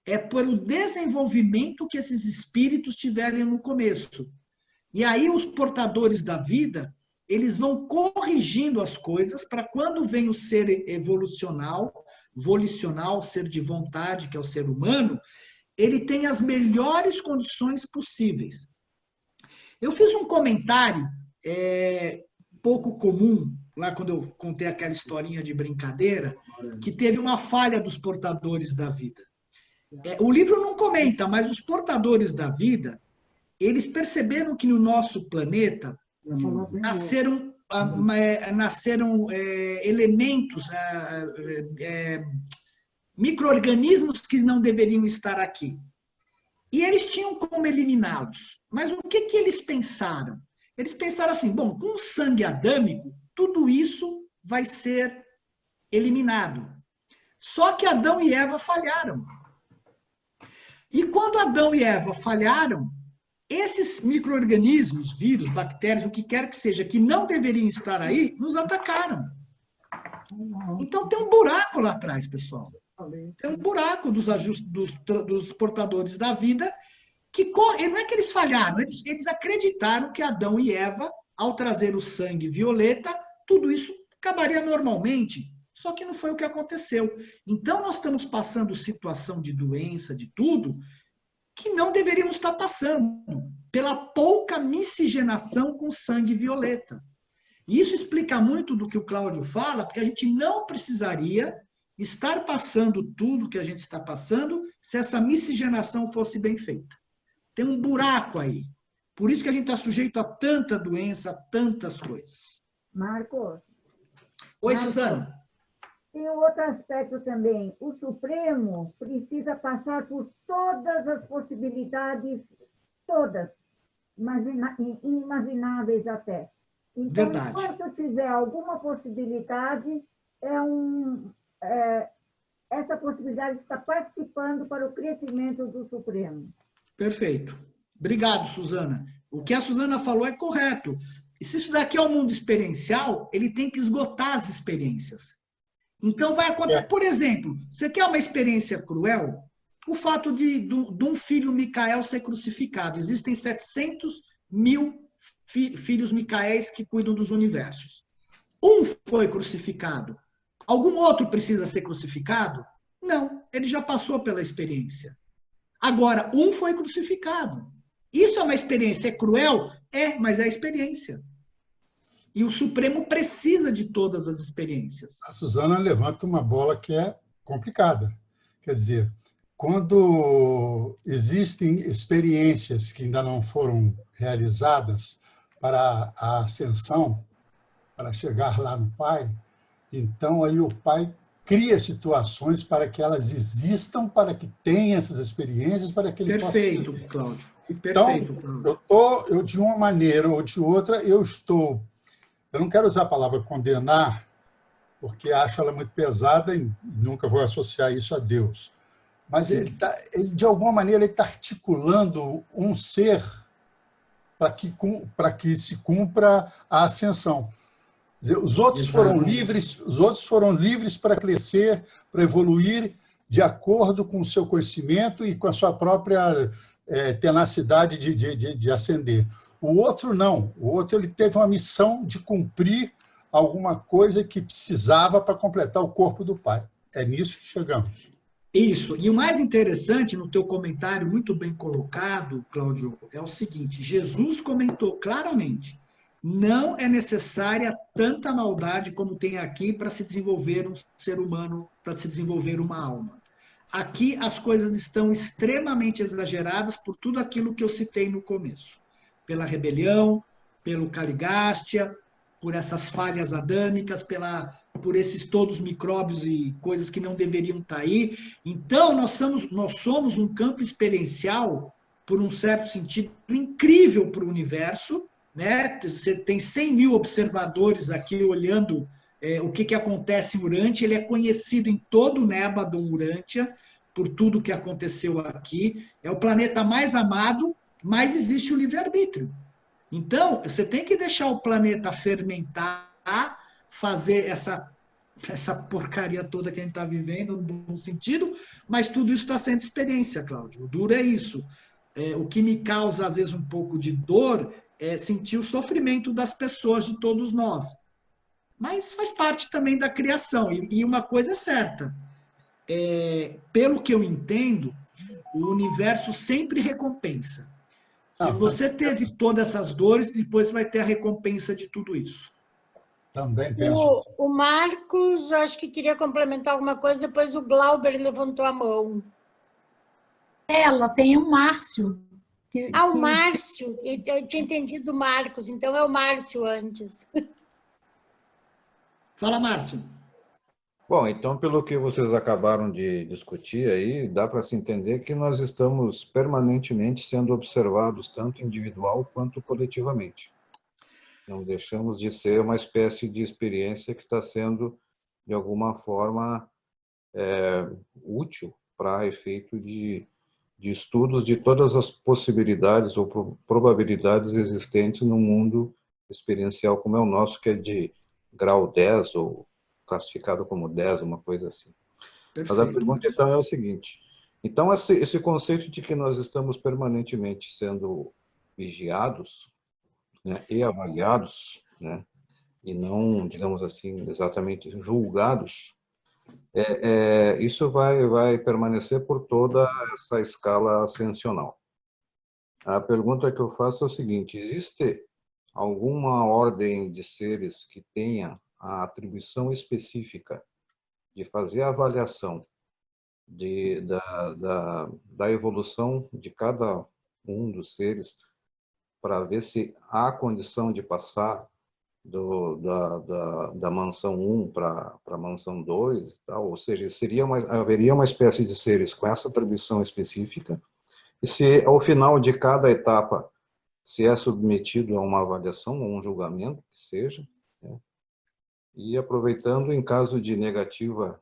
é pelo desenvolvimento que esses espíritos tiveram no começo. E aí os portadores da vida, eles vão corrigindo as coisas para quando vem o ser evolucional, volicional, ser de vontade, que é o ser humano, ele tem as melhores condições possíveis. Eu fiz um comentário pouco comum, lá quando eu contei aquela historinha de brincadeira, que teve uma falha dos portadores da vida. O livro não comenta, mas os portadores da vida, eles perceberam que no nosso planeta nasceram elementos, micro-organismos que não deveriam estar aqui. E eles tinham como eliminá-los. Mas o que eles pensaram? Eles pensaram assim, bom, com o sangue adâmico, tudo isso vai ser eliminado. Só que Adão e Eva falharam. E quando Adão e Eva falharam, esses micro-organismos, vírus, bactérias, o que quer que seja, que não deveriam estar aí, nos atacaram. Então tem um buraco lá atrás, pessoal. Tem um buraco dos portadores da vida, que não é que eles falharam, eles acreditaram que Adão e Eva, ao trazer o sangue violeta, tudo isso acabaria normalmente. Só que não foi o que aconteceu. Então nós estamos passando situação de doença, de tudo, que não deveríamos estar passando, pela pouca miscigenação com sangue violeta. E isso explica muito do que o Cláudio fala, porque a gente não precisaria estar passando tudo que a gente está passando se essa miscigenação fosse bem feita. Tem um buraco aí. Por isso que a gente está sujeito a tanta doença, a tantas coisas. Marcos. Oi, Suzana. Tem um outro aspecto também. O Supremo precisa passar por todas as possibilidades, todas, inimagináveis até. Então, verdade. Enquanto tiver alguma possibilidade, essa possibilidade está participando para o crescimento do Supremo. Perfeito. Obrigado, Suzana. O que a Suzana falou é correto. E se isso daqui é o mundo experiencial, ele tem que esgotar as experiências. Então vai acontecer, por exemplo, você quer uma experiência cruel? O fato de um filho Micael ser crucificado. Existem 700 mil filhos Micaéis que cuidam dos universos. Um foi crucificado. Algum outro precisa ser crucificado? Não, ele já passou pela experiência. Agora, um foi crucificado. Isso é uma experiência, é cruel? É, mas é a experiência. E o Supremo precisa de todas as experiências. A Suzana levanta uma bola que é complicada. Quer dizer, quando existem experiências que ainda não foram realizadas para a ascensão, para chegar lá no Pai, então aí o Pai cria situações para que elas existam, para que tenha essas experiências, para que ele possa... Perfeito, Cláudio. Então, eu de uma maneira ou de outra, eu não quero usar a palavra condenar, porque acho ela muito pesada e nunca vou associar isso a Deus. Mas ele de alguma maneira, ele está articulando um ser para que se cumpra a ascensão. Quer dizer, os outros foram livres para crescer, para evoluir de acordo com o seu conhecimento e com a sua própria tenacidade de ascender. O outro não. O outro ele teve uma missão de cumprir alguma coisa que precisava para completar o corpo do Pai. É nisso que chegamos. Isso. E o mais interessante, no teu comentário, muito bem colocado, Cláudio, é o seguinte, Jesus comentou claramente Não é necessária tanta maldade como tem aqui para se desenvolver um ser humano, para se desenvolver uma alma. Aqui as coisas estão extremamente exageradas por tudo aquilo que eu citei no começo. Pela rebelião, pelo Caligástia, por essas falhas adâmicas, por esses todos micróbios e coisas que não deveriam estar aí. Então, nós somos um campo experiencial, por um certo sentido, incrível para o universo, né? Você tem 100 mil observadores aqui olhando o que acontece em Urântia. Ele é conhecido em todo o Nébadon Urântia, por tudo que aconteceu aqui. É o planeta mais amado, mas existe o livre-arbítrio. Então, você tem que deixar o planeta fermentar, fazer essa porcaria toda que a gente está vivendo, no bom sentido, mas tudo isso está sendo experiência, Cláudio. O duro é isso. O que me causa, às vezes, um pouco de dor é sentir o sofrimento das pessoas, de todos nós. Mas faz parte também da criação. E uma coisa é certa, pelo que eu entendo, o universo sempre recompensa. Se você teve todas essas dores, depois você vai ter a recompensa de tudo isso. Também penso. O Marcos, acho que queria complementar alguma coisa, depois o Glauber levantou a mão. Ela tem o Márcio. O Márcio. Eu tinha entendido o Marcos, então é o Márcio antes. Fala, Márcio. Bom, então, pelo que vocês acabaram de discutir aí, dá para se entender que nós estamos permanentemente sendo observados, tanto individual quanto coletivamente. Não deixamos de ser uma espécie de experiência que está sendo, de alguma forma, útil para efeito de estudos de todas as possibilidades ou probabilidades existentes no mundo experiencial como é o nosso, que é de grau 10 ou classificado como 10, uma coisa assim. Perfeito. Mas a pergunta, então, é o seguinte. Então, esse conceito de que nós estamos permanentemente sendo vigiados, né, e avaliados, né, e não, digamos assim, exatamente julgados, isso vai permanecer por toda essa escala ascensional. A pergunta que eu faço é o seguinte: existe alguma ordem de seres que tenha a atribuição específica de fazer a avaliação da evolução de cada um dos seres para ver se há condição de passar da mansão 1 para a mansão 2 e tal? Ou seja, haveria uma espécie de seres com essa atribuição específica, e se ao final de cada etapa se é submetido a uma avaliação ou um julgamento, que seja, né? E aproveitando, em caso de negativa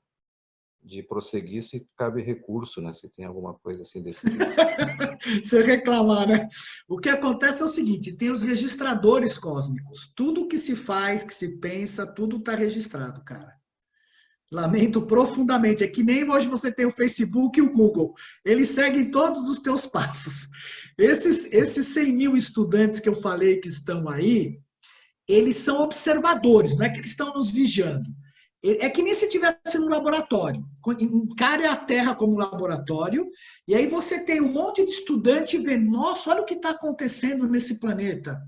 de prosseguir, se cabe recurso, né? Se tem alguma coisa assim desse tipo. Você reclamar, né? O que acontece é o seguinte: tem os registradores cósmicos. Tudo que se faz, que se pensa, tudo está registrado, cara. Lamento profundamente. É que nem hoje você tem o Facebook e o Google. Eles seguem todos os teus passos. Esses 100 mil estudantes que eu falei que estão aí, eles são observadores, não é que eles estão nos vigiando. É que nem se estivesse no laboratório. Encare a Terra como laboratório, e aí você tem um monte de estudante vendo, nossa, olha o que está acontecendo nesse planeta.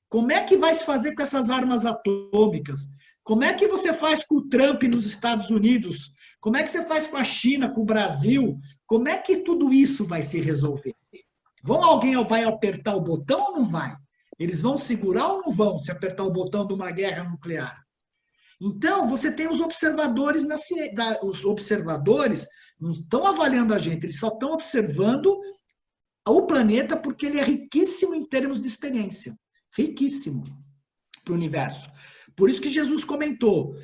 Como é que vai se fazer com essas armas atômicas? Como é que você faz com o Trump nos Estados Unidos? Como é que você faz com a China, com o Brasil? Como é que tudo isso vai se resolver? Alguém vai apertar o botão ou não vai? Eles vão segurar ou não vão se apertar o botão de uma guerra nuclear? Então, você tem os observadores na ciência. Os observadores não estão avaliando a gente, eles só estão observando o planeta porque ele é riquíssimo em termos de experiência. Riquíssimo para o universo. Por isso que Jesus comentou.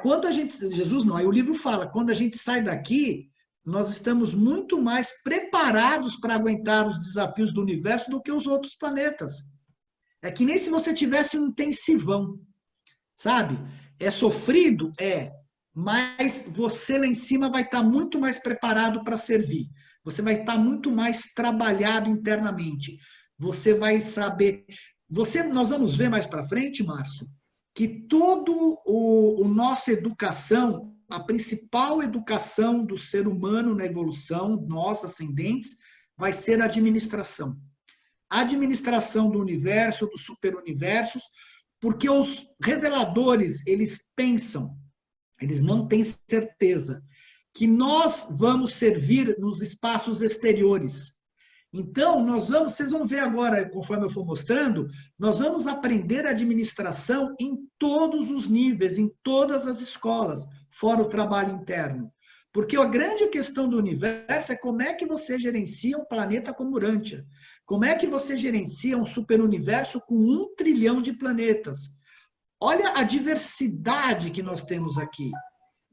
Quando a gente... Jesus não, aí o livro fala, quando a gente sai daqui, nós estamos muito mais preparados para aguentar os desafios do universo do que os outros planetas. É que nem se você tivesse um intensivão, sabe? É sofrido? Mas você lá em cima vai estar muito mais preparado para servir. Você vai estar muito mais trabalhado internamente. Você vai saber... Nós vamos ver mais para frente, Márcio, que todo a nossa educação, a principal educação do ser humano na evolução, nós ascendentes, vai ser a administração. administração do universo, dos superuniversos, porque os reveladores, eles pensam, eles não têm certeza, que nós vamos servir nos espaços exteriores. Então, vocês vão ver agora, conforme eu for mostrando, nós vamos aprender administração em todos os níveis, em todas as escolas, fora o trabalho interno. Porque a grande questão do universo é como é que você gerencia um planeta como Urântia. Como é que você gerencia um superuniverso com 1 trilhão de planetas? Olha a diversidade que nós temos aqui.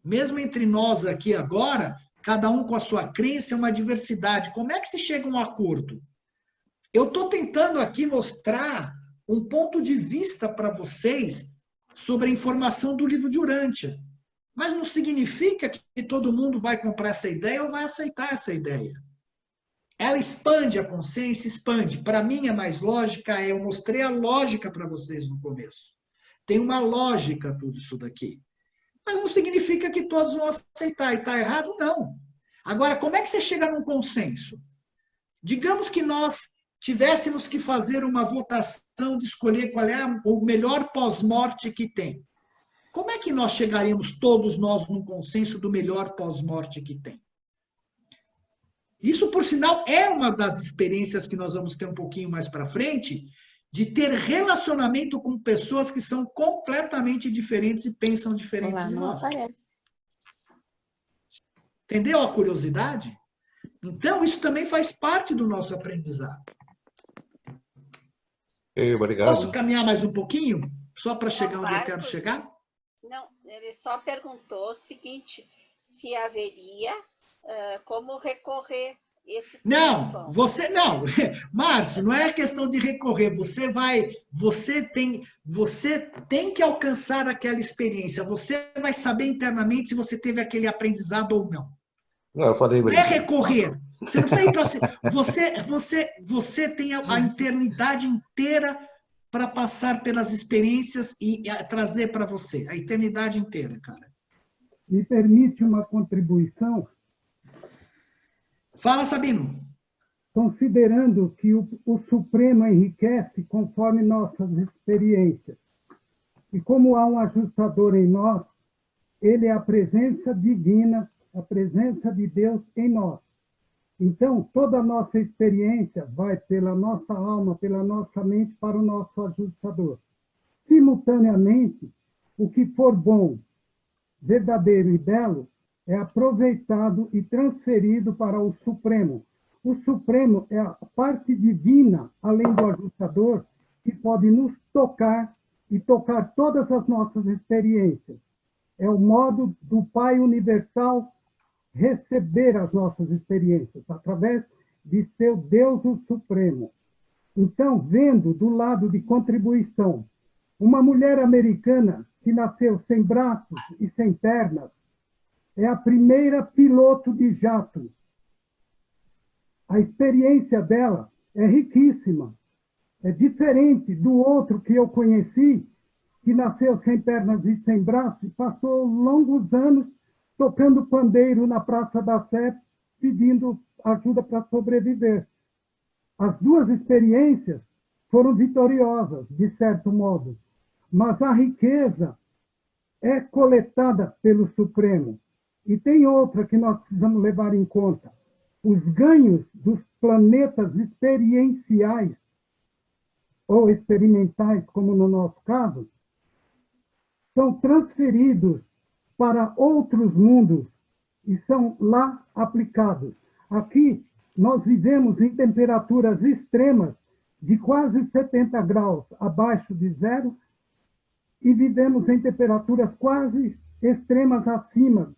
Mesmo entre nós aqui agora, cada um com a sua crença, é uma diversidade. Como é que se chega a um acordo? Eu estou tentando aqui mostrar um ponto de vista para vocês sobre a informação do livro de Urântia. Mas não significa que todo mundo vai comprar essa ideia ou vai aceitar essa ideia. Ela expande a consciência, expande. Para mim, a mais lógica eu mostrei a lógica para vocês no começo. Tem uma lógica tudo isso daqui. Mas não significa que todos vão aceitar. E está errado? Não. Agora, como é que você chega num consenso? Digamos que nós tivéssemos que fazer uma votação de escolher qual é o melhor pós-morte que tem. Como é que nós chegaríamos, todos nós, num consenso do melhor pós-morte que tem? Isso, por sinal, é uma das experiências que nós vamos ter um pouquinho mais para frente, de ter relacionamento com pessoas que são completamente diferentes e pensam diferentes de nós. Entendeu a curiosidade? Então, isso também faz parte do nosso aprendizado. Obrigado. Posso caminhar mais um pouquinho? Só para chegar onde eu quero chegar? Não, ele só perguntou o seguinte, se haveria como recorrer esses não, você não, Márcio, não é questão de recorrer, você tem que alcançar aquela experiência, você vai saber internamente se você teve aquele aprendizado ou não. Não, eu falei não é recorrer, você não precisa ir para você tem a eternidade inteira para passar pelas experiências e trazer para você, a eternidade inteira, cara. Me permite uma contribuição? Fala, Sabino. Considerando que o Supremo enriquece conforme nossas experiências, e como há um ajustador em nós, ele é a presença divina, a presença de Deus em nós. Então, toda a nossa experiência vai pela nossa alma, pela nossa mente, para o nosso ajustador. Simultaneamente, o que for bom, verdadeiro e belo, é aproveitado e transferido para o Supremo. O Supremo é a parte divina, além do ajustador, que pode nos tocar e tocar todas as nossas experiências. É o modo do Pai Universal receber as nossas experiências, através de seu Deus o Supremo. Então, vendo do lado de contribuição, uma mulher americana que nasceu sem braços e sem pernas, é a primeira piloto de jato. A experiência dela é riquíssima. É diferente do outro que eu conheci, que nasceu sem pernas e sem braços, e passou longos anos tocando pandeiro na Praça da Sé, pedindo ajuda para sobreviver. As duas experiências foram vitoriosas, de certo modo, mas a riqueza é coletada pelo Supremo. E tem outra que nós precisamos levar em conta. Os ganhos dos planetas experienciais, ou experimentais, como no nosso caso, são transferidos para outros mundos e são lá aplicados. Aqui, nós vivemos em temperaturas extremas de quase 70 graus abaixo de zero e vivemos em temperaturas quase extremas acima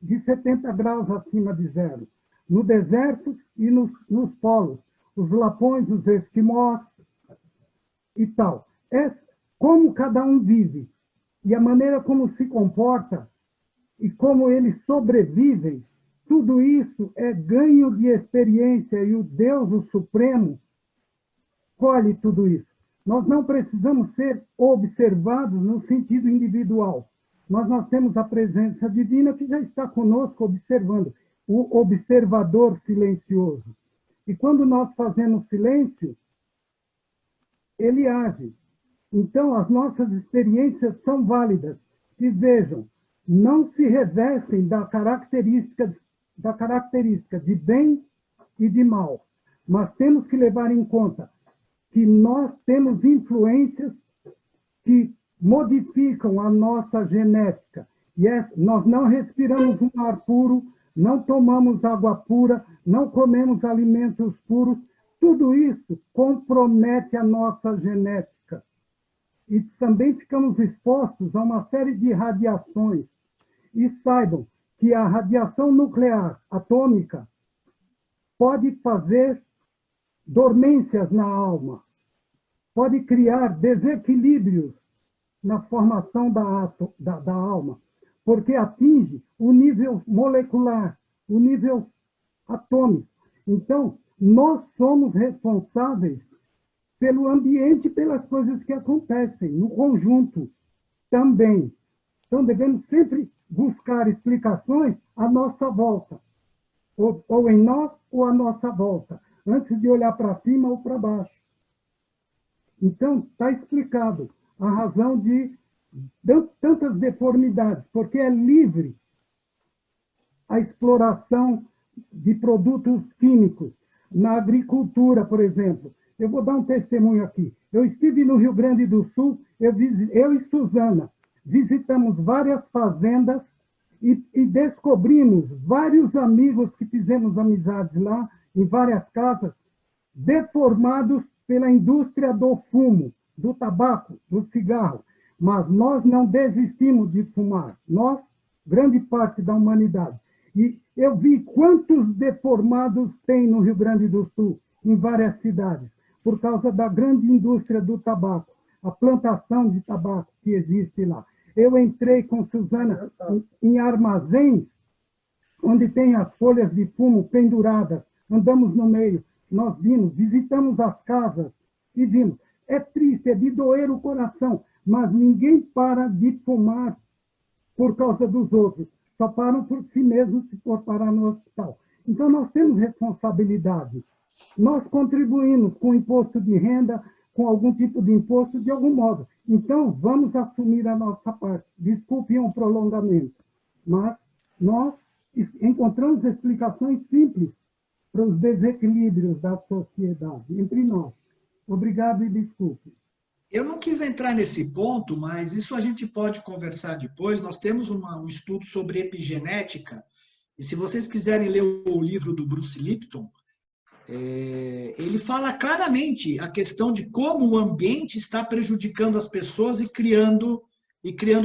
de 70 graus acima de zero, no deserto e nos polos, os lapões, os esquimós e tal. É como cada um vive e a maneira como se comporta e como eles sobrevivem, tudo isso é ganho de experiência e o Deus, o Supremo, colhe tudo isso. Nós não precisamos ser observados no sentido individual, mas nós temos a presença divina que já está conosco observando, o observador silencioso. E quando nós fazemos silêncio, ele age. Então, as nossas experiências são válidas. E vejam, não se revestem da característica de bem e de mal. Mas temos que levar em conta que nós temos influências que modificam a nossa genética. E nós não respiramos um ar puro, não tomamos água pura, não comemos alimentos puros. Tudo isso compromete a nossa genética. E também ficamos expostos a uma série de radiações. E saibam que a radiação nuclear atômica pode fazer dormências na alma, pode criar desequilíbrios na formação da alma, porque atinge o nível molecular, o nível atômico. Então, nós somos responsáveis pelo ambiente e pelas coisas que acontecem, no conjunto também. Então, devemos sempre buscar explicações à nossa volta, ou em nós ou à nossa volta, antes de olhar para cima ou para baixo. Então, está explicado a razão de tantas deformidades, porque é livre a exploração de produtos químicos. Na agricultura, por exemplo, eu vou dar um testemunho aqui. Eu estive no Rio Grande do Sul, eu e Suzana visitamos várias fazendas e descobrimos vários amigos que fizemos amizades lá, em várias casas, deformados pela indústria do fumo, do tabaco, do cigarro. Mas nós não desistimos de fumar. Nós, grande parte da humanidade. E eu vi quantos deformados tem no Rio Grande do Sul, em várias cidades, por causa da grande indústria do tabaco, a plantação de tabaco que existe lá. Eu entrei com Suzana em armazéns, onde tem as folhas de fumo penduradas, andamos no meio, nós vimos, visitamos as casas e vimos. É triste, é de doer o coração, mas ninguém para de fumar por causa dos outros. Só param por si mesmos se for parar no hospital. Então, nós temos responsabilidade. Nós contribuímos com imposto de renda, com algum tipo de imposto, de algum modo. Então, vamos assumir a nossa parte. Desculpem um prolongamento, mas nós encontramos explicações simples para os desequilíbrios da sociedade, entre nós. Obrigado e desculpe. Eu não quis entrar nesse ponto, mas isso a gente pode conversar depois. Nós temos um estudo sobre epigenética, e se vocês quiserem ler o livro do Bruce Lipton, ele fala claramente a questão de como o ambiente está prejudicando as pessoas e criando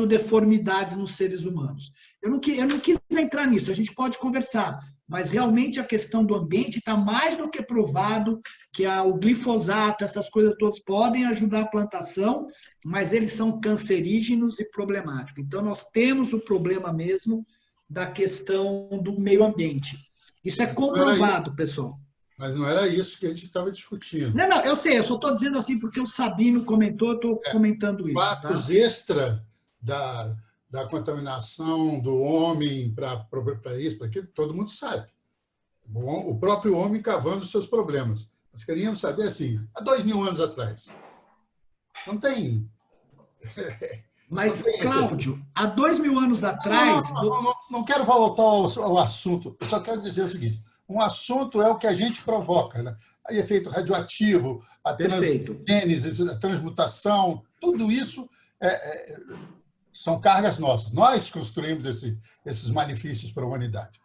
deformidades nos seres humanos. Eu não quis entrar nisso, a gente pode conversar, mas realmente a questão do ambiente está mais do que provado que o glifosato, essas coisas todas podem ajudar a plantação, mas eles são cancerígenos e problemáticos. Então, nós temos o problema mesmo da questão do meio ambiente. Isso é comprovado, pessoal. Mas não era isso que a gente estava discutindo. Não, eu sei, eu só estou dizendo assim porque o Sabino comentou, eu estou comentando isso. Fatos extra da contaminação do homem para isso, para aquilo, todo mundo sabe. O próprio homem cavando os seus problemas. Nós queríamos saber assim, há 2.000 anos atrás. Não tem... Mas, Cláudio, há 2.000 anos atrás... Não quero voltar ao assunto, eu só quero dizer o seguinte, um assunto é o que a gente provoca, né? Aí efeito radioativo, a transgênese, a transmutação, tudo isso são cargas nossas. Nós construímos esses malefícios para a humanidade.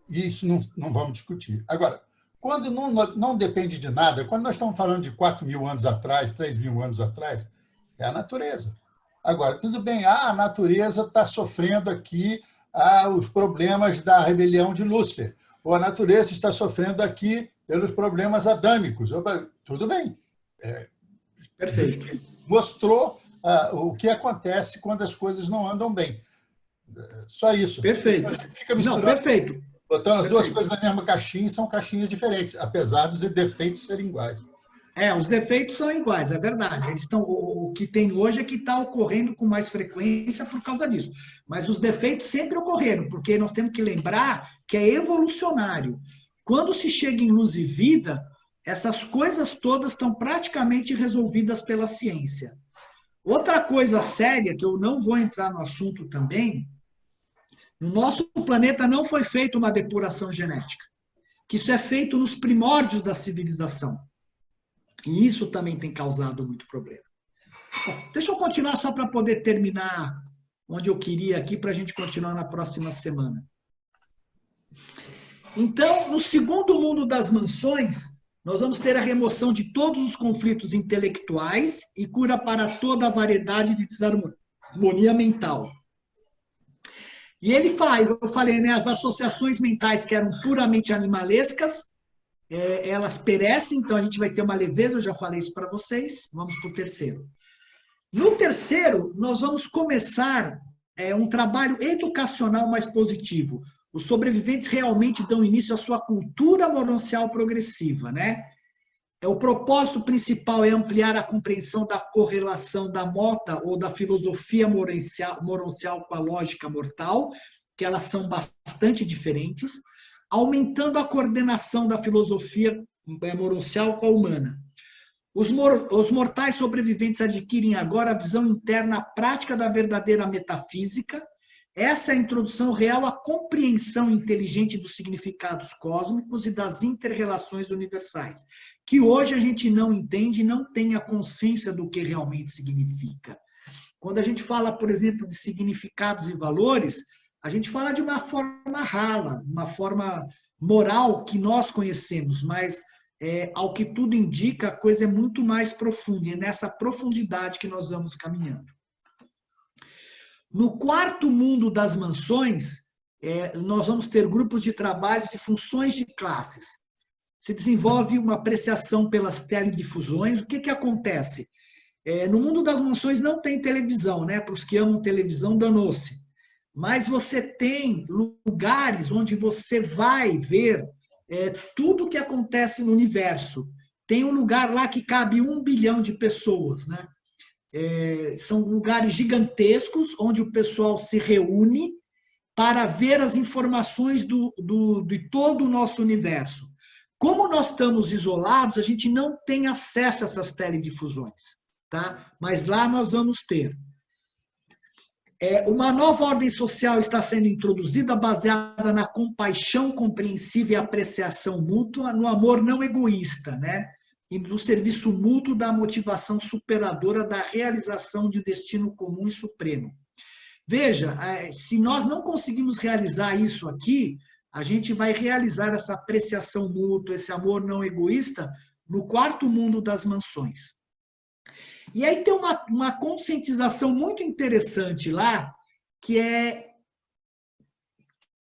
E isso não vamos discutir. Agora, quando não depende de nada, quando nós estamos falando de 4.000 anos atrás, 3.000 anos atrás, é a natureza. Agora, tudo bem, a natureza está sofrendo aqui os problemas da rebelião de Lúcifer, ou a natureza está sofrendo aqui pelos problemas adâmicos. Tudo bem. Perfeito. Mostrou o que acontece quando as coisas não andam bem. Só isso. Perfeito. A gente fica misturando, perfeito. Botando as duas coisas na mesma caixinha, são caixinhas diferentes, apesar dos defeitos serem iguais. Os defeitos são iguais, é verdade. O que tem hoje é que está ocorrendo com mais frequência por causa disso. Mas os defeitos sempre ocorreram, porque nós temos que lembrar que é evolucionário. Quando se chega em luz e vida, essas coisas todas estão praticamente resolvidas pela ciência. Outra coisa séria, que eu não vou entrar no assunto também, no nosso planeta não foi feita uma depuração genética, que isso é feito nos primórdios da civilização. E isso também tem causado muito problema. Bom, deixa eu continuar só para poder terminar onde eu queria aqui, para a gente continuar na próxima semana. Então, no segundo mundo das mansões, nós vamos ter a remoção de todos os conflitos intelectuais e cura para toda a variedade de desarmonia mental. E ele faz, eu falei, né, as associações mentais que eram puramente animalescas, elas perecem, então a gente vai ter uma leveza, eu já falei isso para vocês. Vamos para o terceiro. No terceiro, nós vamos começar um trabalho educacional mais positivo. Os sobreviventes realmente dão início à sua cultura morancial progressiva, né? O propósito principal é ampliar a compreensão da correlação da mota ou da filosofia morancial com a lógica mortal, que elas são bastante diferentes, aumentando a coordenação da filosofia morancial com a humana. Os mortais sobreviventes adquirem agora a visão interna prática da verdadeira metafísica. Essa é a introdução real à compreensão inteligente dos significados cósmicos e das inter-relações universais, que hoje a gente não entende e não tem a consciência do que realmente significa. Quando a gente fala, por exemplo, de significados e valores, a gente fala de uma forma rala, uma forma moral que nós conhecemos, mas ao que tudo indica, a coisa é muito mais profunda, e é nessa profundidade que nós vamos caminhando. No quarto mundo das mansões, nós vamos ter grupos de trabalhos e funções de classes. Se desenvolve uma apreciação pelas teledifusões. O que acontece? No mundo das mansões não tem televisão, né? Para os que amam televisão, danou-se. Mas você tem lugares onde você vai ver tudo o que acontece no universo. Tem um lugar lá que cabe 1 bilhão de pessoas, né? São lugares gigantescos onde o pessoal se reúne para ver as informações de todo o nosso universo. Como nós estamos isolados, a gente não tem acesso a essas teledifusões, tá? Mas lá nós vamos ter. Uma nova ordem social está sendo introduzida baseada na compaixão compreensiva e apreciação mútua, no amor não egoísta, né? E no serviço mútuo da motivação superadora da realização de destino comum e supremo. Veja, se nós não conseguimos realizar isso aqui, a gente vai realizar essa apreciação mútua, esse amor não egoísta, no quarto mundo das mansões. E aí tem uma conscientização muito interessante lá, que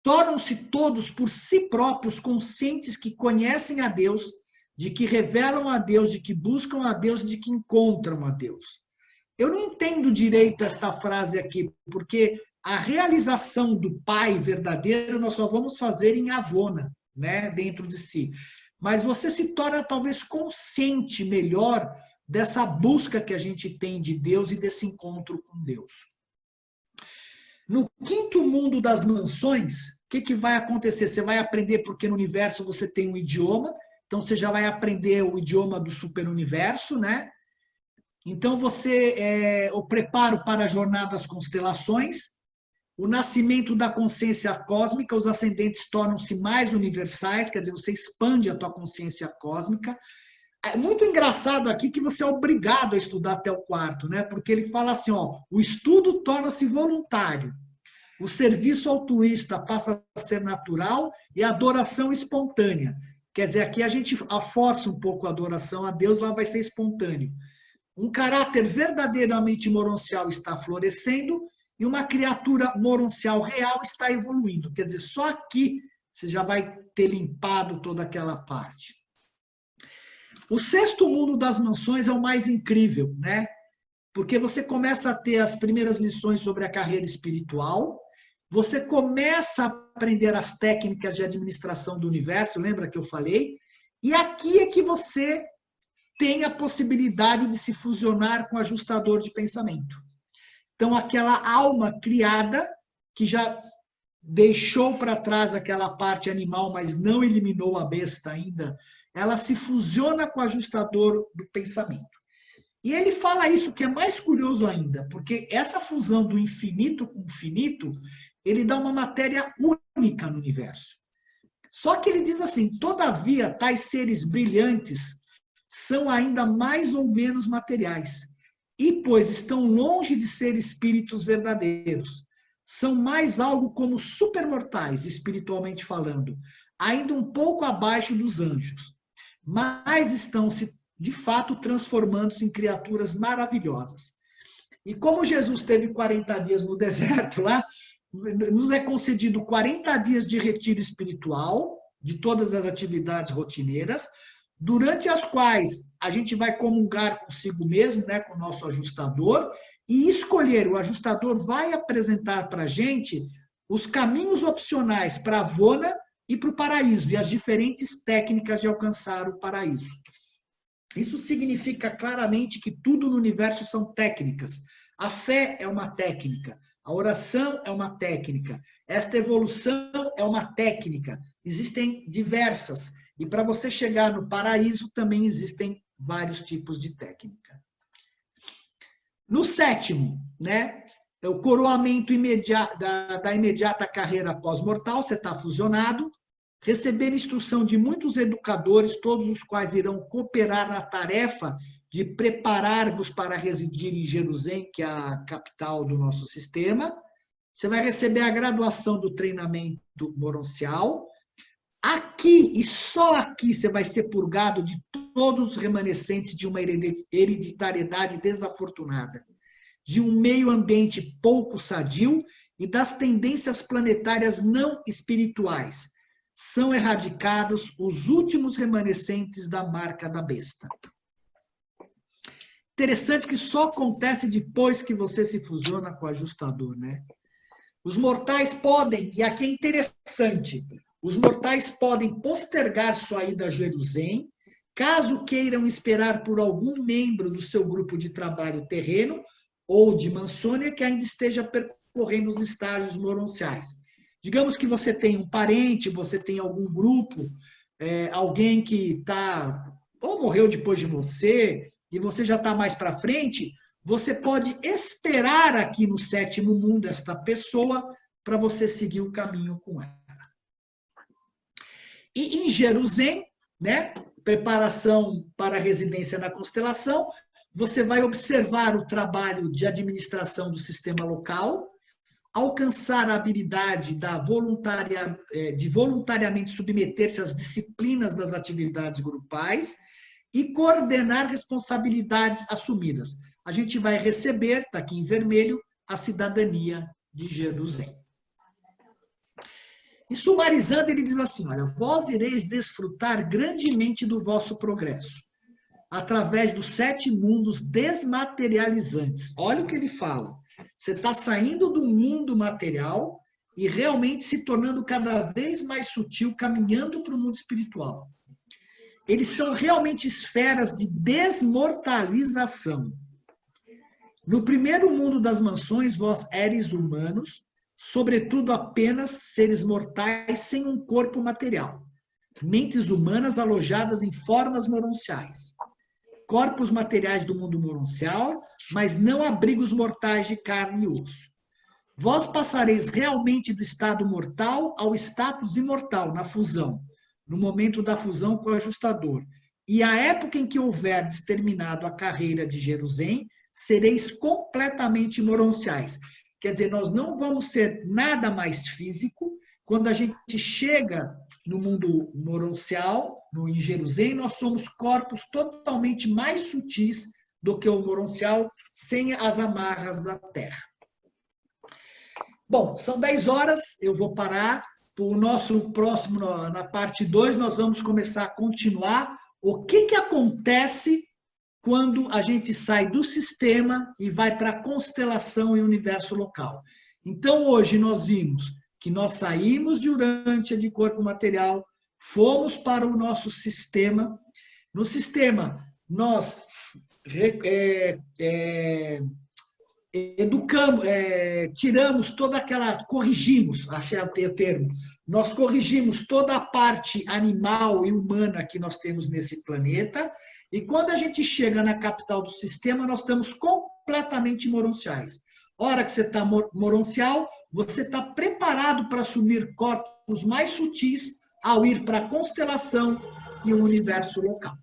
tornam-se todos por si próprios conscientes que conhecem a Deus, de que revelam a Deus, de que buscam a Deus, de que encontram a Deus. Eu não entendo direito esta frase aqui, porque a realização do Pai verdadeiro nós só vamos fazer em Avona, né, dentro de si. Mas você se torna talvez consciente melhor dessa busca que a gente tem de Deus e desse encontro com Deus. No quinto mundo das mansões, o que vai acontecer? Você vai aprender porque no universo você tem um idioma, então você já vai aprender o idioma do superuniverso, né? Então o preparo para a jornada das constelações, o nascimento da consciência cósmica, os ascendentes tornam-se mais universais, quer dizer, você expande a tua consciência cósmica. É muito engraçado aqui que você é obrigado a estudar até o quarto, né? Porque ele fala assim, o estudo torna-se voluntário, o serviço altruísta passa a ser natural e a adoração espontânea. Quer dizer, aqui a gente força um pouco a adoração a Deus, lá vai ser espontâneo. Um caráter verdadeiramente morancial está florescendo e uma criatura morancial real está evoluindo. Quer dizer, só aqui você já vai ter limpado toda aquela parte. O sexto mundo das mansões é o mais incrível, né? Porque você começa a ter as primeiras lições sobre a carreira espiritual, você começa a aprender as técnicas de administração do universo, lembra que eu falei? E aqui é que você tem a possibilidade de se fusionar com o ajustador de pensamento. Então, aquela alma criada, que já deixou para trás aquela parte animal, mas não eliminou a besta ainda, ela se fusiona com o ajustador do pensamento. E ele fala isso que é mais curioso ainda, porque essa fusão do infinito com o finito, ele dá uma matéria única no universo. Só que ele diz assim, todavia, tais seres brilhantes são ainda mais ou menos materiais, e pois estão longe de ser espíritos verdadeiros, são mais algo como supermortais, espiritualmente falando, ainda um pouco abaixo dos anjos, mas estão se, de fato, transformando-se em criaturas maravilhosas. E como Jesus teve 40 dias no deserto lá, nos é concedido 40 dias de retiro espiritual, de todas as atividades rotineiras, durante as quais a gente vai comungar consigo mesmo, né, com o nosso ajustador, e escolher, o ajustador vai apresentar para a gente os caminhos opcionais para a Vona e para o paraíso, e as diferentes técnicas de alcançar o paraíso. Isso significa claramente que tudo no universo são técnicas. A fé é uma técnica, a oração é uma técnica, esta evolução é uma técnica. Existem diversas. E para você chegar no paraíso também existem vários tipos de técnica. No sétimo, né, é o coroamento da imediata carreira pós-mortal, você está fusionado, receber instrução de muitos educadores, todos os quais irão cooperar na tarefa de preparar-vos para residir em Jerusalém, que é a capital do nosso sistema. Você vai receber a graduação do treinamento moroncial. Aqui, e só aqui, você vai ser purgado de todos os remanescentes de uma hereditariedade desafortunada, de um meio ambiente pouco sadio e das tendências planetárias não espirituais. São erradicados os últimos remanescentes da marca da besta. Interessante que só acontece depois que você se fusiona com o ajustador, né? Os mortais podem, e aqui é interessante, os mortais podem postergar sua ida a Jerusalém, caso queiram esperar por algum membro do seu grupo de trabalho terreno ou de Mansônia que ainda esteja percorrendo os estágios moronciais. Digamos que você tem um parente, você tem algum grupo, alguém que está ou morreu depois de você, e você já está mais para frente, você pode esperar aqui no sétimo mundo esta pessoa para você seguir o caminho com ela. E em Jerusalém, né, preparação para a residência na constelação, você vai observar o trabalho de administração do sistema local, alcançar a habilidade de voluntariamente submeter-se às disciplinas das atividades grupais e coordenar responsabilidades assumidas. A gente vai receber, está aqui em vermelho, a cidadania de Jerusalém. E sumarizando, ele diz assim, olha, vós ireis desfrutar grandemente do vosso progresso, através dos 7 mundos desmaterializantes. Olha o que ele fala. Você está saindo do mundo material e realmente se tornando cada vez mais sutil, caminhando para o mundo espiritual. Eles são realmente esferas de desmortalização. No primeiro mundo das mansões, vós éres humanos, sobretudo apenas seres mortais sem um corpo material. Mentes humanas alojadas em formas moronciais. Corpos materiais do mundo moroncial, mas não abrigos mortais de carne e osso. Vós passareis realmente do estado mortal ao status imortal, na fusão, no momento da fusão com o ajustador. E a época em que houverdes terminado a carreira de Jerusalém, sereis completamente moronciais. Quer dizer, nós não vamos ser nada mais físico. Quando a gente chega no mundo moroncial, em Jerusalém, nós somos corpos totalmente mais sutis do que o moroncial, sem as amarras da terra. Bom, são 10 horas, eu vou parar. O nosso próximo, na parte 2, nós vamos começar a continuar o que acontece quando a gente sai do sistema e vai para a constelação e universo local. Então, hoje nós vimos que nós saímos de Urântia, de corpo material, fomos para o nosso sistema. No sistema, nós educamos, tiramos toda aquela, corrigimos, achei o termo, nós corrigimos toda a parte animal e humana que nós temos nesse planeta, e quando a gente chega na capital do sistema, nós estamos completamente moronciais. Hora que você está moroncial, você está preparado para assumir corpos mais sutis ao ir para a constelação e o universo local.